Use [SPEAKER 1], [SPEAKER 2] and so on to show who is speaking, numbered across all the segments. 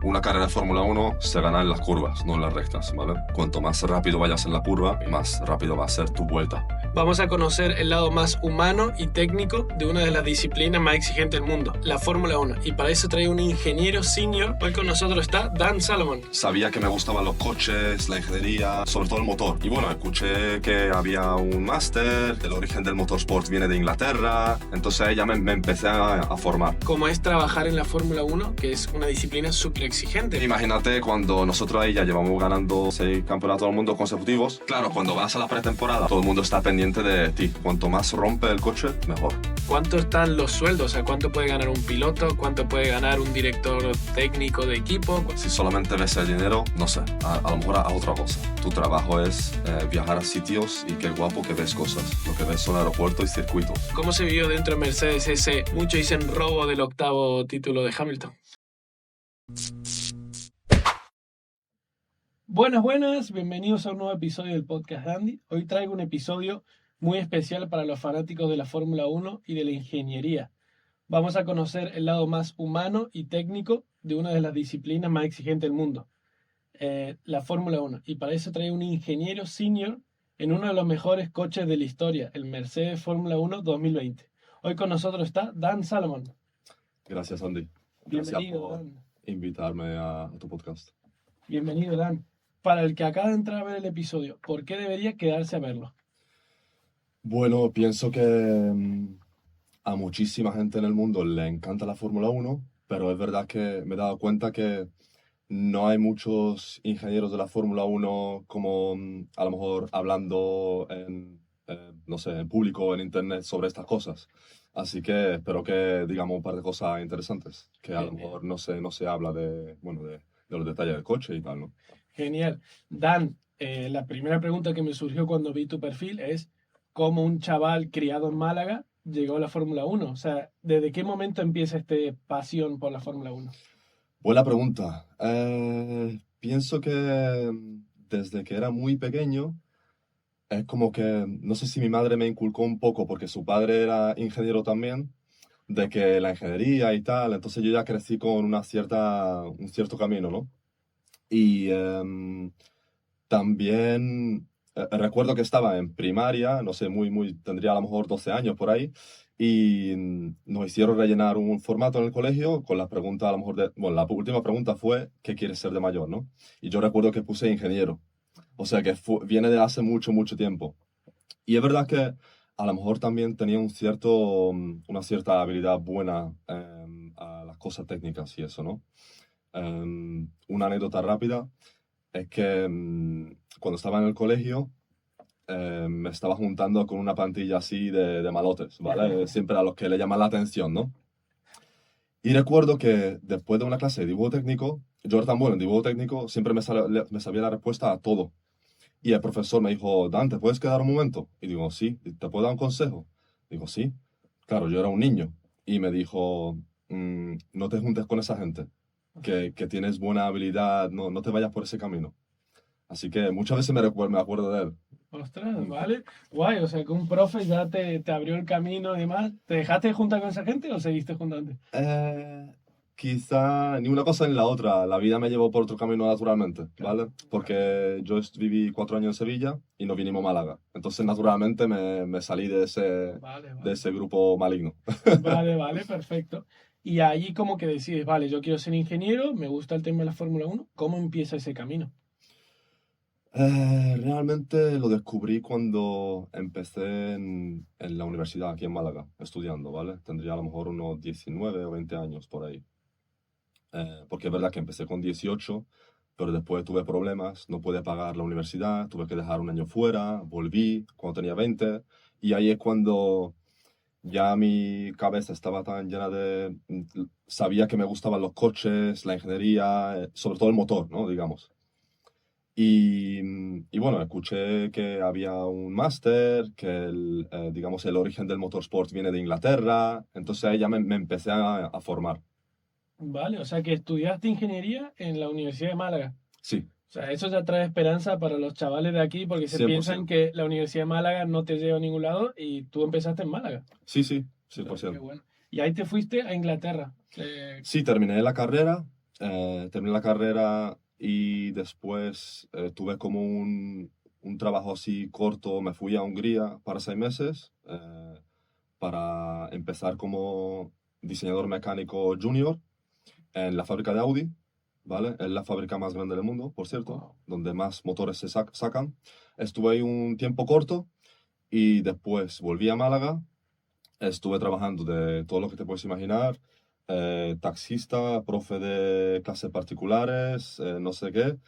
[SPEAKER 1] Una carrera de Fórmula 1 se gana en las curvas, no en las rectas, ¿vale? Cuanto más rápido vayas en la curva, más rápido va a ser tu vuelta.
[SPEAKER 2] Vamos a conocer el lado más humano y técnico de una de las disciplinas más exigentes del mundo, la Fórmula 1. Y para eso traigo un ingeniero senior. Hoy con nosotros está Dan Salomon.
[SPEAKER 1] Sabía que me gustaban los coches, la ingeniería, sobre todo el motor. Y bueno, escuché que había un máster, el origen del motorsport viene de Inglaterra. Entonces ya me empecé a formar.
[SPEAKER 2] Como es trabajar en la Fórmula 1, que es una disciplina súper exigente.
[SPEAKER 1] Imagínate cuando nosotros ahí ya llevamos ganando 6 campeonatos del mundo consecutivos. Claro, cuando vas a la pretemporada, todo el mundo está pendiente de ti. Cuanto más rompe el coche, mejor.
[SPEAKER 2] ¿Cuánto están los sueldos? O sea, ¿cuánto puede ganar un piloto? ¿Cuánto puede ganar un director técnico de equipo?
[SPEAKER 1] Si solamente ves el dinero, no sé, a lo mejor a otra cosa. Tu trabajo es viajar a sitios y qué guapo que ves cosas. Lo que ves son aeropuertos y circuitos.
[SPEAKER 2] ¿Cómo se vivió dentro de Mercedes ese, muchos dicen, robo del 8º título de Hamilton? Buenas, bienvenidos a un nuevo episodio del podcast Andy. Hoy traigo un episodio muy especial para los fanáticos de la Fórmula 1 y de la ingeniería. Vamos a conocer el lado más humano y técnico de una de las disciplinas más exigentes del mundo, la Fórmula 1. Y para eso traigo un ingeniero senior en uno de los mejores coches de la historia, el Mercedes Fórmula 1 2020. Hoy con nosotros está Dan Salomon.
[SPEAKER 1] Gracias, Andy.
[SPEAKER 2] Bienvenido,
[SPEAKER 1] por
[SPEAKER 2] Dan.
[SPEAKER 1] invitarme a tu podcast.
[SPEAKER 2] Bienvenido, Dan. Para el que acaba de entrar a ver el episodio, ¿por qué debería quedarse a verlo?
[SPEAKER 1] Bueno, pienso que a muchísima gente en el mundo le encanta la Fórmula 1, pero es verdad que me he dado cuenta que no hay muchos ingenieros de la Fórmula 1 como a lo mejor hablando no sé, en público o en internet sobre estas cosas. Así que espero que digamos un par de cosas interesantes, que a lo mejor no se habla de los detalles del coche y tal, ¿no?
[SPEAKER 2] Genial. Dan, la primera pregunta que me surgió cuando vi tu perfil es ¿cómo un chaval criado en Málaga llegó a la Fórmula 1? O sea, ¿desde qué momento empieza esta pasión por la Fórmula 1?
[SPEAKER 1] Buena pregunta. Pienso que desde que era muy pequeño, es como que, no sé si mi madre me inculcó un poco, porque su padre era ingeniero también, de que la ingeniería y tal, entonces yo ya crecí con un cierto camino, ¿no? Y también recuerdo que estaba en primaria, no sé, tendría a lo mejor 12 años por ahí, y nos hicieron rellenar un formato en el colegio con las preguntas, a lo mejor, bueno, la última pregunta fue, ¿qué quieres ser de mayor, no? Y yo recuerdo que puse ingeniero, o sea que viene de hace mucho tiempo. Y es verdad que a lo mejor también tenía una cierta habilidad buena a las cosas técnicas y eso, ¿no? Una anécdota rápida es que cuando estaba en el colegio me estaba juntando con una pantilla así de malotes, ¿vale? Siempre a los que le llaman la atención, ¿no? Y recuerdo que después de una clase de dibujo técnico, yo era tan bueno en dibujo técnico, siempre me sabía la respuesta a todo. Y el profesor me dijo, Dan, ¿te puedes quedar un momento? Y digo, sí. ¿Te puedo dar un consejo? Digo, sí. Claro, yo era un niño. Y me dijo, no te juntes con esa gente, que tienes buena habilidad, no te vayas por ese camino. Así que muchas veces me acuerdo de él.
[SPEAKER 2] Ostras, vale. Guay, o sea que un profe ya te abrió el camino y demás. ¿Te dejaste de juntar con esa gente o seguiste juntando?
[SPEAKER 1] Quizá ni una cosa ni la otra. La vida me llevó por otro camino naturalmente, ¿vale? Porque yo viví 4 años en Sevilla y nos vinimos a Málaga. Entonces, naturalmente, me salí de ese grupo maligno.
[SPEAKER 2] Vale, perfecto. Y ahí como que decides, vale, yo quiero ser ingeniero, me gusta el tema de la Fórmula 1. ¿Cómo empieza ese camino?
[SPEAKER 1] Realmente lo descubrí cuando empecé en la universidad aquí en Málaga, estudiando, ¿vale? Tendría a lo mejor unos 19 o 20 años por ahí. Porque es verdad que empecé con 18, pero después tuve problemas, no pude pagar la universidad, tuve que dejar un año fuera, volví cuando tenía 20, y ahí es cuando ya mi cabeza estaba tan llena sabía que me gustaban los coches, la ingeniería, sobre todo el motor, ¿no? Digamos. Y bueno, escuché que había un máster, que digamos, el origen del motorsport viene de Inglaterra, entonces ahí ya me empecé a formar.
[SPEAKER 2] Vale, o sea que estudiaste ingeniería en la Universidad de Málaga.
[SPEAKER 1] Sí,
[SPEAKER 2] O sea, eso ya trae esperanza para los chavales de aquí porque se
[SPEAKER 1] 100%.
[SPEAKER 2] piensan que la Universidad de Málaga no te lleva a ningún lado y tú empezaste en Málaga.
[SPEAKER 1] Sí,
[SPEAKER 2] O sea,
[SPEAKER 1] 100%.
[SPEAKER 2] qué bueno. Y ahí te fuiste a Inglaterra.
[SPEAKER 1] Sí, terminé la carrera terminé la carrera y después tuve como un trabajo así corto. Me fui a Hungría para 6 meses para empezar como diseñador mecánico junior en la fábrica de Audi, ¿vale? Es la fábrica más grande del mundo, por cierto,
[SPEAKER 2] Wow.
[SPEAKER 1] donde más motores se sacan. Estuve ahí un tiempo corto y después volví a Málaga. Estuve trabajando de todo lo que te puedes imaginar, taxista, profe de clases particulares, no sé qué,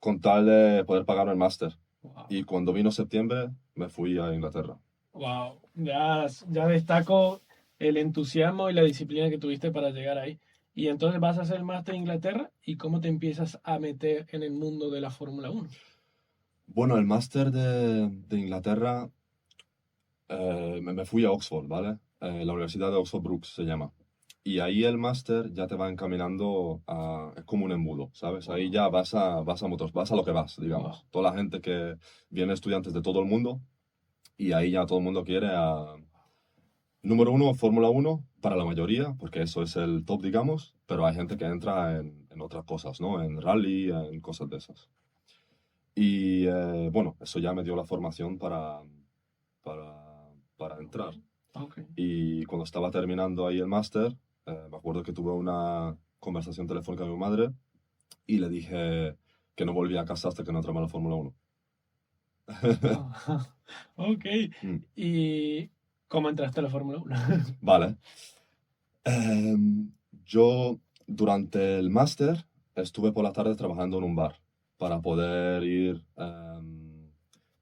[SPEAKER 1] con tal de poder pagarme el máster.
[SPEAKER 2] Wow.
[SPEAKER 1] Y cuando vino septiembre, me fui a Inglaterra.
[SPEAKER 2] Wow. Ya destaco el entusiasmo y la disciplina que tuviste para llegar ahí. Y entonces vas a hacer el máster en Inglaterra y cómo te empiezas a meter en el mundo de la Fórmula 1.
[SPEAKER 1] Bueno, el máster de Inglaterra, me fui a Oxford, ¿vale? La Universidad de Oxford Brookes se llama. Y ahí el máster ya te va encaminando a... Es como un embudo, ¿sabes? Ahí
[SPEAKER 2] Wow.
[SPEAKER 1] ya vas a motores, vas a lo que vas,
[SPEAKER 2] Wow.
[SPEAKER 1] digamos. Toda la gente que viene estudiantes de todo el mundo y ahí ya todo el mundo quiere a... Número uno, Fórmula 1 para la mayoría, porque eso es el top, digamos, pero hay gente que entra en otras cosas, ¿no? En rally, en cosas de esas. Y bueno, eso ya me dio la formación para
[SPEAKER 2] Ok.
[SPEAKER 1] entrar.
[SPEAKER 2] Ok.
[SPEAKER 1] Y cuando estaba terminando ahí el máster, me acuerdo que tuve una conversación telefónica con mi madre y le dije que no volvía a casa hasta que no entrara en la Fórmula 1.
[SPEAKER 2] Ah, ok.
[SPEAKER 1] Mm,
[SPEAKER 2] ¿Y cómo entraste a la Fórmula 1?
[SPEAKER 1] vale. Yo durante el máster estuve por la tarde trabajando en un bar para poder ir,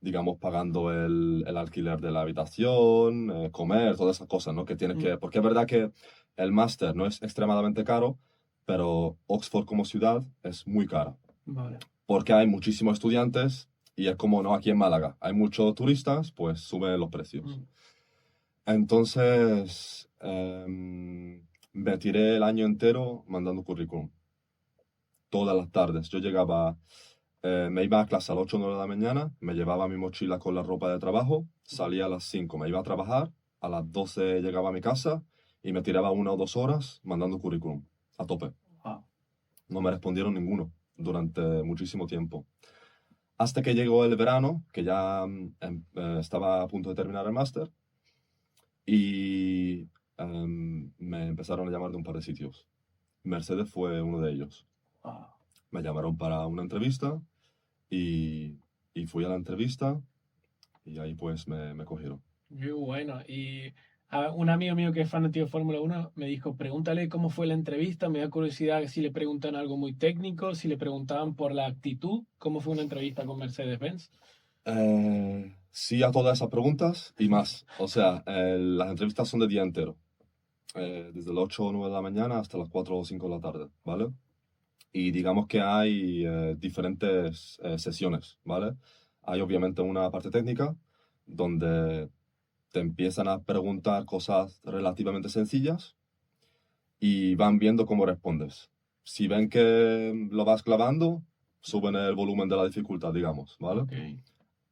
[SPEAKER 1] digamos, pagando el alquiler de la habitación, comer, todas esas cosas, ¿no? Que tienes
[SPEAKER 2] Mm,
[SPEAKER 1] que... Porque es verdad que el máster no es extremadamente caro, pero Oxford como ciudad es muy cara,
[SPEAKER 2] vale.
[SPEAKER 1] porque hay muchísimos estudiantes y es como, ¿no? Aquí en Málaga hay muchos turistas, pues suben los precios.
[SPEAKER 2] Mm,
[SPEAKER 1] Entonces, me tiré el año entero mandando currículum, todas las tardes. Yo llegaba, me iba a clase a las 8 o 9 de la mañana, me llevaba mi mochila con la ropa de trabajo, salía a las 5, me iba a trabajar, a las 12 llegaba a mi casa y me tiraba 1 o 2 horas mandando currículum, a tope.
[SPEAKER 2] wow.
[SPEAKER 1] No me respondieron ninguno durante muchísimo tiempo. Hasta que llegó el verano, que ya estaba a punto de terminar el máster, y me empezaron a llamar de un par de sitios. Mercedes fue uno de ellos.
[SPEAKER 2] Wow.
[SPEAKER 1] Me llamaron para una entrevista y, y fui a la entrevista y ahí pues me cogieron.
[SPEAKER 2] Muy bueno. Y un amigo mío que es fanático de Fórmula 1 me dijo, pregúntale cómo fue la entrevista. Me da curiosidad si le preguntan algo muy técnico, si le preguntaban por la actitud, cómo fue una entrevista con Mercedes-Benz.
[SPEAKER 1] Sí a todas esas preguntas y más. O sea, las entrevistas son de día entero. Desde las 8 o 9 de la mañana hasta las 4 o 5 de la tarde, ¿vale? Y digamos que hay diferentes sesiones, ¿vale? Hay obviamente una parte técnica donde te empiezan a preguntar cosas relativamente sencillas y van viendo cómo respondes. Si ven que lo vas clavando, suben el volumen de la dificultad, digamos, ¿vale?
[SPEAKER 2] Ok,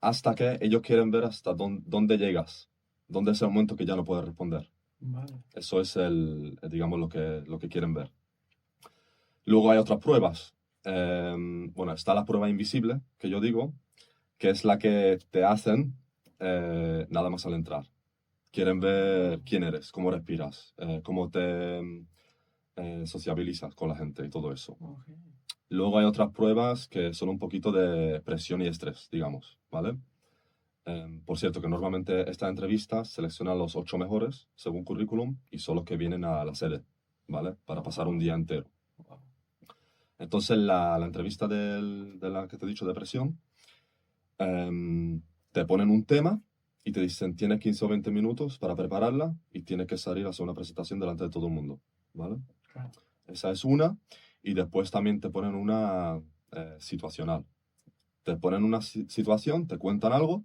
[SPEAKER 1] Hasta que ellos quieren ver hasta dónde llegas, dónde es el momento que ya no puedes responder.
[SPEAKER 2] vale.
[SPEAKER 1] Eso es digamos, lo que quieren ver. Luego hay otras pruebas. Bueno, está la prueba invisible, que yo digo, que es la que te hacen nada más al entrar. Quieren ver quién eres, cómo respiras, cómo te sociabilizas con la gente y todo eso.
[SPEAKER 2] Ok.
[SPEAKER 1] Luego hay otras pruebas que son un poquito de presión y estrés, digamos, ¿vale? Por cierto, que normalmente estas entrevistas seleccionan los 8 mejores según currículum y son los que vienen a la sede, ¿vale? Para pasar un día entero.
[SPEAKER 2] Wow.
[SPEAKER 1] Entonces, la entrevista de la que te he dicho de presión, te ponen un tema y te dicen, tienes 15 o 20 minutos para prepararla y tienes que salir a hacer una presentación delante de todo el mundo, ¿vale?
[SPEAKER 2] Claro.
[SPEAKER 1] Esa es una. Y después también te ponen una situacional. Te ponen una situación, te cuentan algo,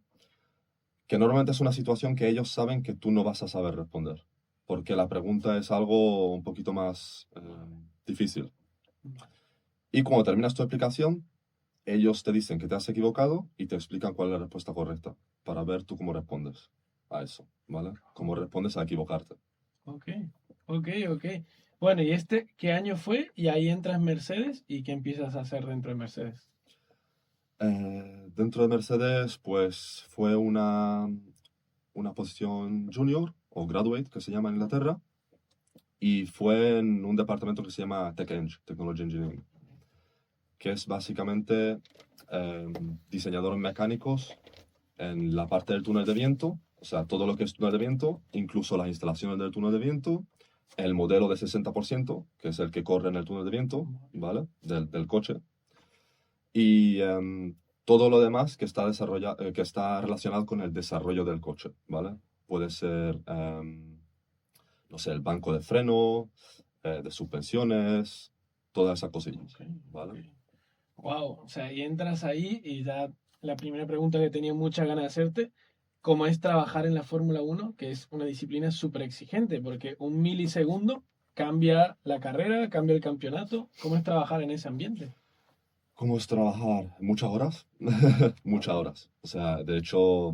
[SPEAKER 1] que normalmente es una situación que ellos saben que tú no vas a saber responder, porque la pregunta es algo un poquito más
[SPEAKER 2] Vale.
[SPEAKER 1] difícil.
[SPEAKER 2] Vale.
[SPEAKER 1] Y cuando terminas tu explicación, ellos te dicen que te has equivocado y te explican cuál es la respuesta correcta, para ver tú cómo respondes a eso, ¿vale? Cómo respondes a equivocarte.
[SPEAKER 2] Ok, ok, ok. Bueno, ¿y qué año fue? Y ahí entras en Mercedes y ¿qué empiezas a hacer dentro de Mercedes?
[SPEAKER 1] Dentro de Mercedes, pues fue una posición junior o graduate, que se llama en Inglaterra, y fue en un departamento que se llama Technology Engineering, que es básicamente diseñadores mecánicos en la parte del túnel de viento, o sea, todo lo que es túnel de viento, incluso las instalaciones del túnel de viento, el modelo de 60%, que es el que corre en el túnel de viento, ¿vale? Del coche, y todo lo demás que está relacionado con el desarrollo del coche, ¿vale? Puede ser, no sé, el banco de freno, de suspensiones, todas esas cosillas, ¿vale?
[SPEAKER 2] Wow, o sea, y entras ahí y ya la primera pregunta que tenía muchas ganas de hacerte, ¿cómo es trabajar en la Fórmula Uno, que es una disciplina súper exigente, porque un milisegundo cambia la carrera, cambia el campeonato? ¿Cómo es trabajar en ese ambiente?
[SPEAKER 1] ¿Cómo es trabajar? Muchas horas, muchas horas. O sea, de hecho,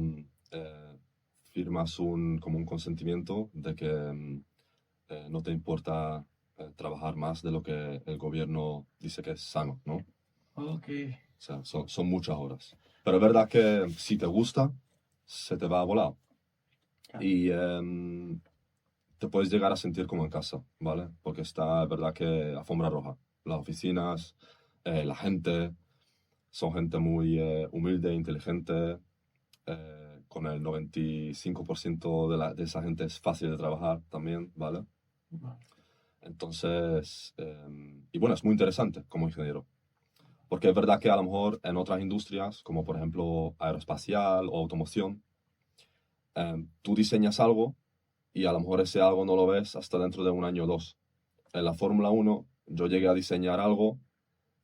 [SPEAKER 1] firmas como un consentimiento de que no te importa trabajar más de lo que el gobierno dice que es sano, ¿no? O
[SPEAKER 2] Ok,
[SPEAKER 1] sea, son muchas horas. Pero es verdad que si te gusta, se te va a volar.
[SPEAKER 2] claro.
[SPEAKER 1] Y te puedes llegar a sentir como en casa, ¿vale? Porque está, es verdad que alfombra roja. Las oficinas, la gente, son gente muy humilde, inteligente. Con el 95% de esa gente es fácil de trabajar también, ¿vale? Entonces, y bueno, es muy interesante como ingeniero. Porque es verdad que a lo mejor en otras industrias, como por ejemplo aeroespacial o automoción, tú diseñas algo y a lo mejor ese algo no lo ves hasta dentro de un año o dos. En la Fórmula Uno yo llegué a diseñar algo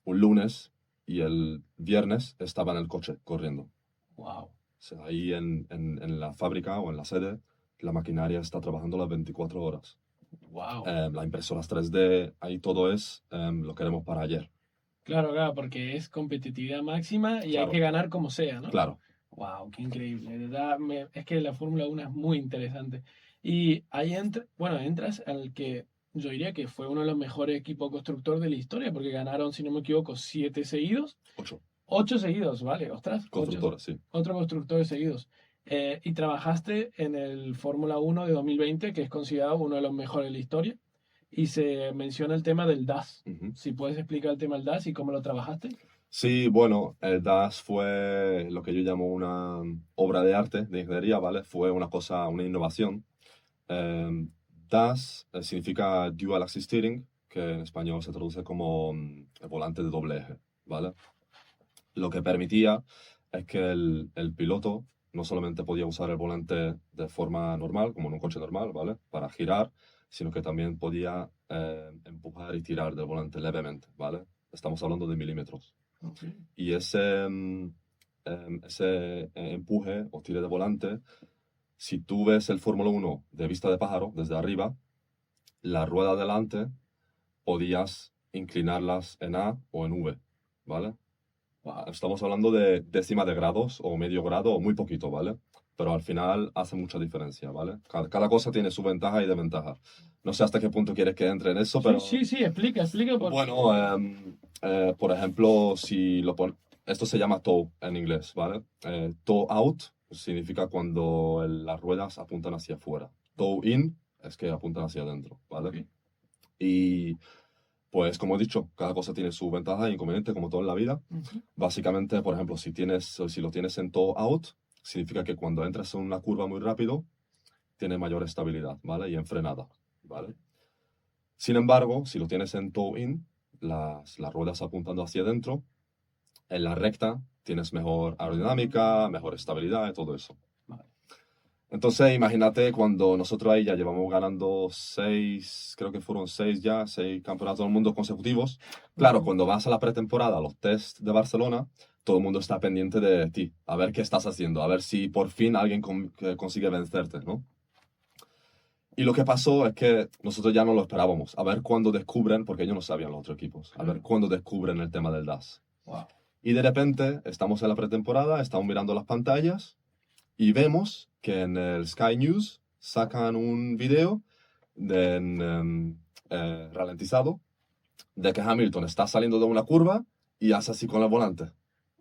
[SPEAKER 1] un lunes y el viernes estaba en el coche corriendo.
[SPEAKER 2] Wow,
[SPEAKER 1] O sea, ahí en la fábrica o en la sede, la maquinaria está trabajando las 24 horas.
[SPEAKER 2] wow.
[SPEAKER 1] Las impresoras 3D, ahí todo es, lo queremos para ayer.
[SPEAKER 2] Claro, claro, porque es competitividad máxima y hay que
[SPEAKER 1] Claro,
[SPEAKER 2] ganar como sea, ¿no?
[SPEAKER 1] claro.
[SPEAKER 2] Wow, qué increíble. De verdad, es que la Fórmula Uno es muy interesante. Y ahí bueno, entras al que yo diría que fue uno de los mejores equipos constructor de la historia, porque ganaron, si no me equivoco, 7 seguidos,
[SPEAKER 1] 8
[SPEAKER 2] 8 seguidos, ¿vale? Ostras,
[SPEAKER 1] constructores, sí.
[SPEAKER 2] 8 constructores seguidos. Y trabajaste en el Fórmula Uno de 2020, que es considerado uno de los mejores de la historia, y se menciona el tema del DAS.
[SPEAKER 1] Ujú.
[SPEAKER 2] Si puedes explicar el tema del DAS y cómo lo trabajaste.
[SPEAKER 1] Sí, bueno, el DAS fue lo que yo llamo una obra de arte de ingeniería, ¿vale? Fue una cosa, una innovación. DAS significa Dual Axis Steering, que en español se traduce como el volante de doble eje, ¿vale? Lo que permitía es que el piloto no solamente podía usar el volante de forma normal, como en un coche normal, ¿vale? Para girar, sino que también podía empujar y tirar del volante levemente, ¿vale? Estamos hablando de milímetros.
[SPEAKER 2] Ok.
[SPEAKER 1] Y ese empuje o tire de volante, si tú ves el Fórmula Uno de vista de pájaro, desde arriba, la rueda delante podías inclinarlas en A o en V, ¿vale?
[SPEAKER 2] Wow.
[SPEAKER 1] Estamos hablando de décimas de grados o medio grado o muy poquito, ¿vale? Pero al final hace mucha diferencia, ¿vale? Cada cosa tiene su ventaja y desventaja. No sé hasta qué punto quieres que entre en eso,
[SPEAKER 2] Sí,
[SPEAKER 1] pero
[SPEAKER 2] sí, sí, explica porque...
[SPEAKER 1] bueno, por ejemplo, esto se llama tow en inglés, ¿vale? Tow out significa cuando las ruedas apuntan hacia afuera. Tow in es que apuntan hacia adentro, ¿vale?
[SPEAKER 2] Ok.
[SPEAKER 1] Y pues como he dicho, cada cosa tiene su ventaja e inconveniente, como todo en la vida.
[SPEAKER 2] Ujú.
[SPEAKER 1] Básicamente, por ejemplo, si lo tienes en tow out, significa que cuando entras en una curva muy rápido, tiene mayor estabilidad, ¿vale? Y en frenada, ¿vale? Sin embargo, si lo tienes en tow in, las ruedas apuntando hacia adentro, en la recta tienes mejor aerodinámica, mejor estabilidad y todo eso.
[SPEAKER 2] Vale.
[SPEAKER 1] Entonces, imagínate cuando nosotros ahí ya llevamos ganando creo que fueron 6 campeonatos del mundo consecutivos. Claro,
[SPEAKER 2] Ujú.
[SPEAKER 1] cuando vas a la pretemporada, a los test de Barcelona, todo el mundo está pendiente de ti, a ver qué estás haciendo, a ver si por fin alguien que consigue vencerte, ¿no? Y lo que pasó es que nosotros ya no lo esperábamos, a ver cuándo descubren, porque ellos no sabían los otros equipos, a ver
[SPEAKER 2] Claro.
[SPEAKER 1] cuándo descubren el tema del DAS.
[SPEAKER 2] Wow.
[SPEAKER 1] Y de repente estamos en la pretemporada, estamos mirando las pantallas y vemos que en el Sky News sacan un video ralentizado, de que Hamilton está saliendo de una curva y hace así con el volante.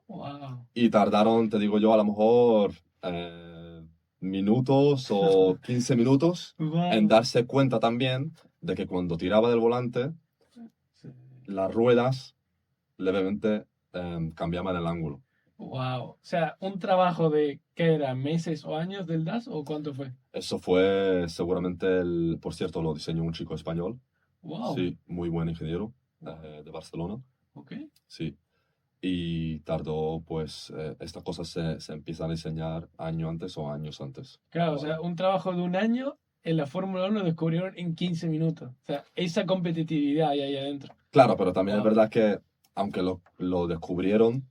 [SPEAKER 2] Wow.
[SPEAKER 1] Y tardaron, te digo yo, a lo mejor minutos o 15 minutos en
[SPEAKER 2] Wow.
[SPEAKER 1] darse cuenta también de que cuando tiraba del volante,
[SPEAKER 2] Sí.
[SPEAKER 1] las ruedas levemente cambiaban el ángulo.
[SPEAKER 2] Wow. O sea, un trabajo de, ¿qué era? ¿Meses o años del DAS o cuánto fue?
[SPEAKER 1] Eso fue seguramente por cierto, lo diseñó un chico español,
[SPEAKER 2] Wow.
[SPEAKER 1] sí, muy buen ingeniero
[SPEAKER 2] Wow.
[SPEAKER 1] de Barcelona,
[SPEAKER 2] Ok.
[SPEAKER 1] sí. Y tardó, pues, estas cosas se empiezan a diseñar año antes o años antes.
[SPEAKER 2] Claro, o
[SPEAKER 1] ¿Vale?
[SPEAKER 2] sea, un trabajo de un año en la Fórmula 1 lo descubrieron en 15 minutos. O sea, esa competitividad hay ahí adentro.
[SPEAKER 1] Claro, pero también es
[SPEAKER 2] Wow.
[SPEAKER 1] verdad que, aunque lo descubrieron,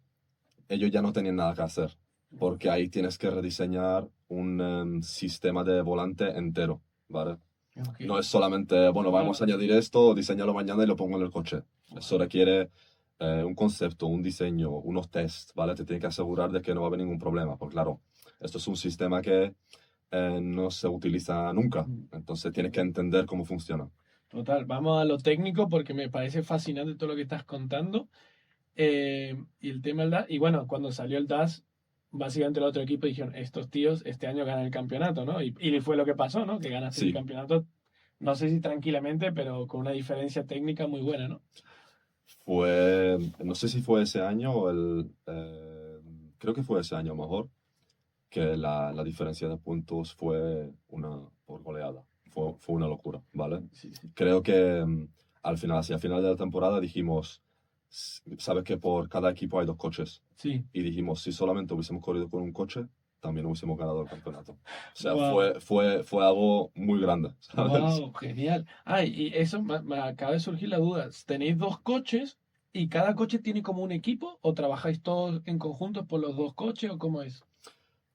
[SPEAKER 1] ellos ya no tenían nada que hacer, porque ahí tienes que rediseñar un sistema de volante entero, ¿vale?
[SPEAKER 2] Ok.
[SPEAKER 1] No es solamente, bueno, vamos a
[SPEAKER 2] Wow.
[SPEAKER 1] añadir esto, diseñalo mañana y lo pongo en el coche. Eso requiere un concepto, un diseño, unos tests, ¿vale? Te tienes que asegurar de que no va a haber ningún problema, porque claro, esto es un sistema que no se utiliza nunca, entonces tienes que entender cómo funciona.
[SPEAKER 2] Total, vamos a lo técnico porque me parece fascinante todo lo que estás contando. Y el tema del DAS, y bueno, cuando salió el DAS, básicamente el otro equipo dijeron, estos tíos este año ganan el campeonato, ¿no? Y fue lo que pasó, ¿no? Que ganaste el
[SPEAKER 1] Sí,
[SPEAKER 2] campeonato, no sé si tranquilamente, pero con una diferencia técnica muy buena, ¿no?
[SPEAKER 1] no sé si fue ese año o creo que fue ese año a lo mejor, que la diferencia de puntos fue una por goleada. Fue una locura, ¿vale?
[SPEAKER 2] Sí, sí.
[SPEAKER 1] Creo que al final, hacia el final de la temporada dijimos, sabes que por cada equipo hay dos coches.
[SPEAKER 2] Sí.
[SPEAKER 1] Y dijimos, si solamente hubiésemos corrido con un coche, también hubiésemos ganado el campeonato. O sea,
[SPEAKER 2] Wow.
[SPEAKER 1] fue algo muy grande, ¿sabes?
[SPEAKER 2] Wow, genial. Ay, y eso me acaba de surgir la duda. ¿Tenéis dos coches y cada coche tiene como un equipo o trabajáis todos en conjunto por los dos coches o cómo es?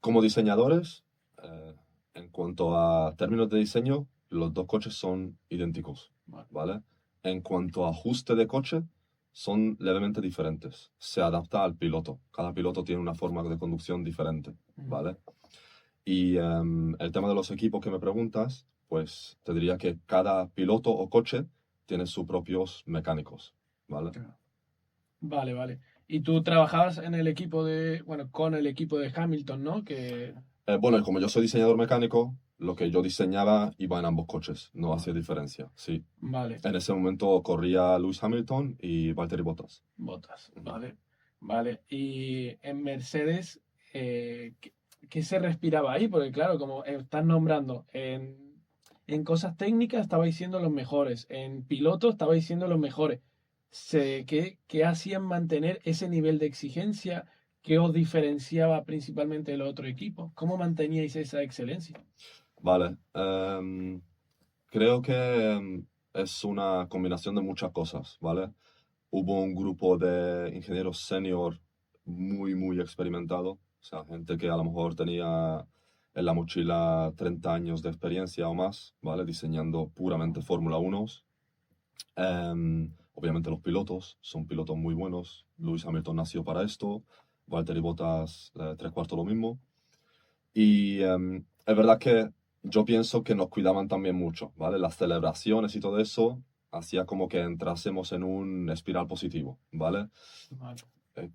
[SPEAKER 1] Como diseñadores, eh, en cuanto a términos de diseño, los dos coches son idénticos,
[SPEAKER 2] Vale.
[SPEAKER 1] ¿vale? En cuanto a ajuste de coche, son levemente diferentes. Se adapta al piloto. Cada piloto tiene una forma de conducción diferente, ¿vale? Y el tema de los equipos que me preguntas, pues te diría que cada piloto o coche tiene sus propios mecánicos, ¿vale?
[SPEAKER 2] Claro. Vale, vale. Y tú trabajabas en el equipo de, bueno, con el equipo de Hamilton, ¿no? Que,
[SPEAKER 1] Bueno, y como yo soy diseñador mecánico, lo que yo diseñaba iba en ambos coches, no hacía
[SPEAKER 2] vale,
[SPEAKER 1] diferencia, sí.
[SPEAKER 2] vale,
[SPEAKER 1] En ese momento corría Lewis Hamilton y Valtteri Bottas.
[SPEAKER 2] Bottas,
[SPEAKER 1] Ujú.
[SPEAKER 2] vale, vale. Y en Mercedes, ¿qué se respiraba ahí? Porque claro, como estás nombrando, en cosas técnicas estabais siendo los mejores, en piloto estabais siendo los mejores. ¿Qué hacían mantener ese nivel de exigencia? ¿Qué os diferenciaba principalmente del otro equipo? ¿Cómo manteníais esa excelencia?
[SPEAKER 1] Vale, creo que es una combinación de muchas cosas, ¿vale? Hubo un grupo de ingenieros senior muy, muy experimentado, o sea, gente que a lo mejor tenía en la mochila 30 años de experiencia o más, ¿vale? Diseñando puramente Fórmula 1. Obviamente los pilotos son pilotos muy buenos. Lewis Hamilton nació para esto, Valtteri Bottas tres cuartos lo mismo. Y es verdad que yo pienso que nos cuidaban también mucho, ¿vale? Las celebraciones y todo eso hacía como que entrásemos en un espiral positivo, ¿vale?
[SPEAKER 2] Vale.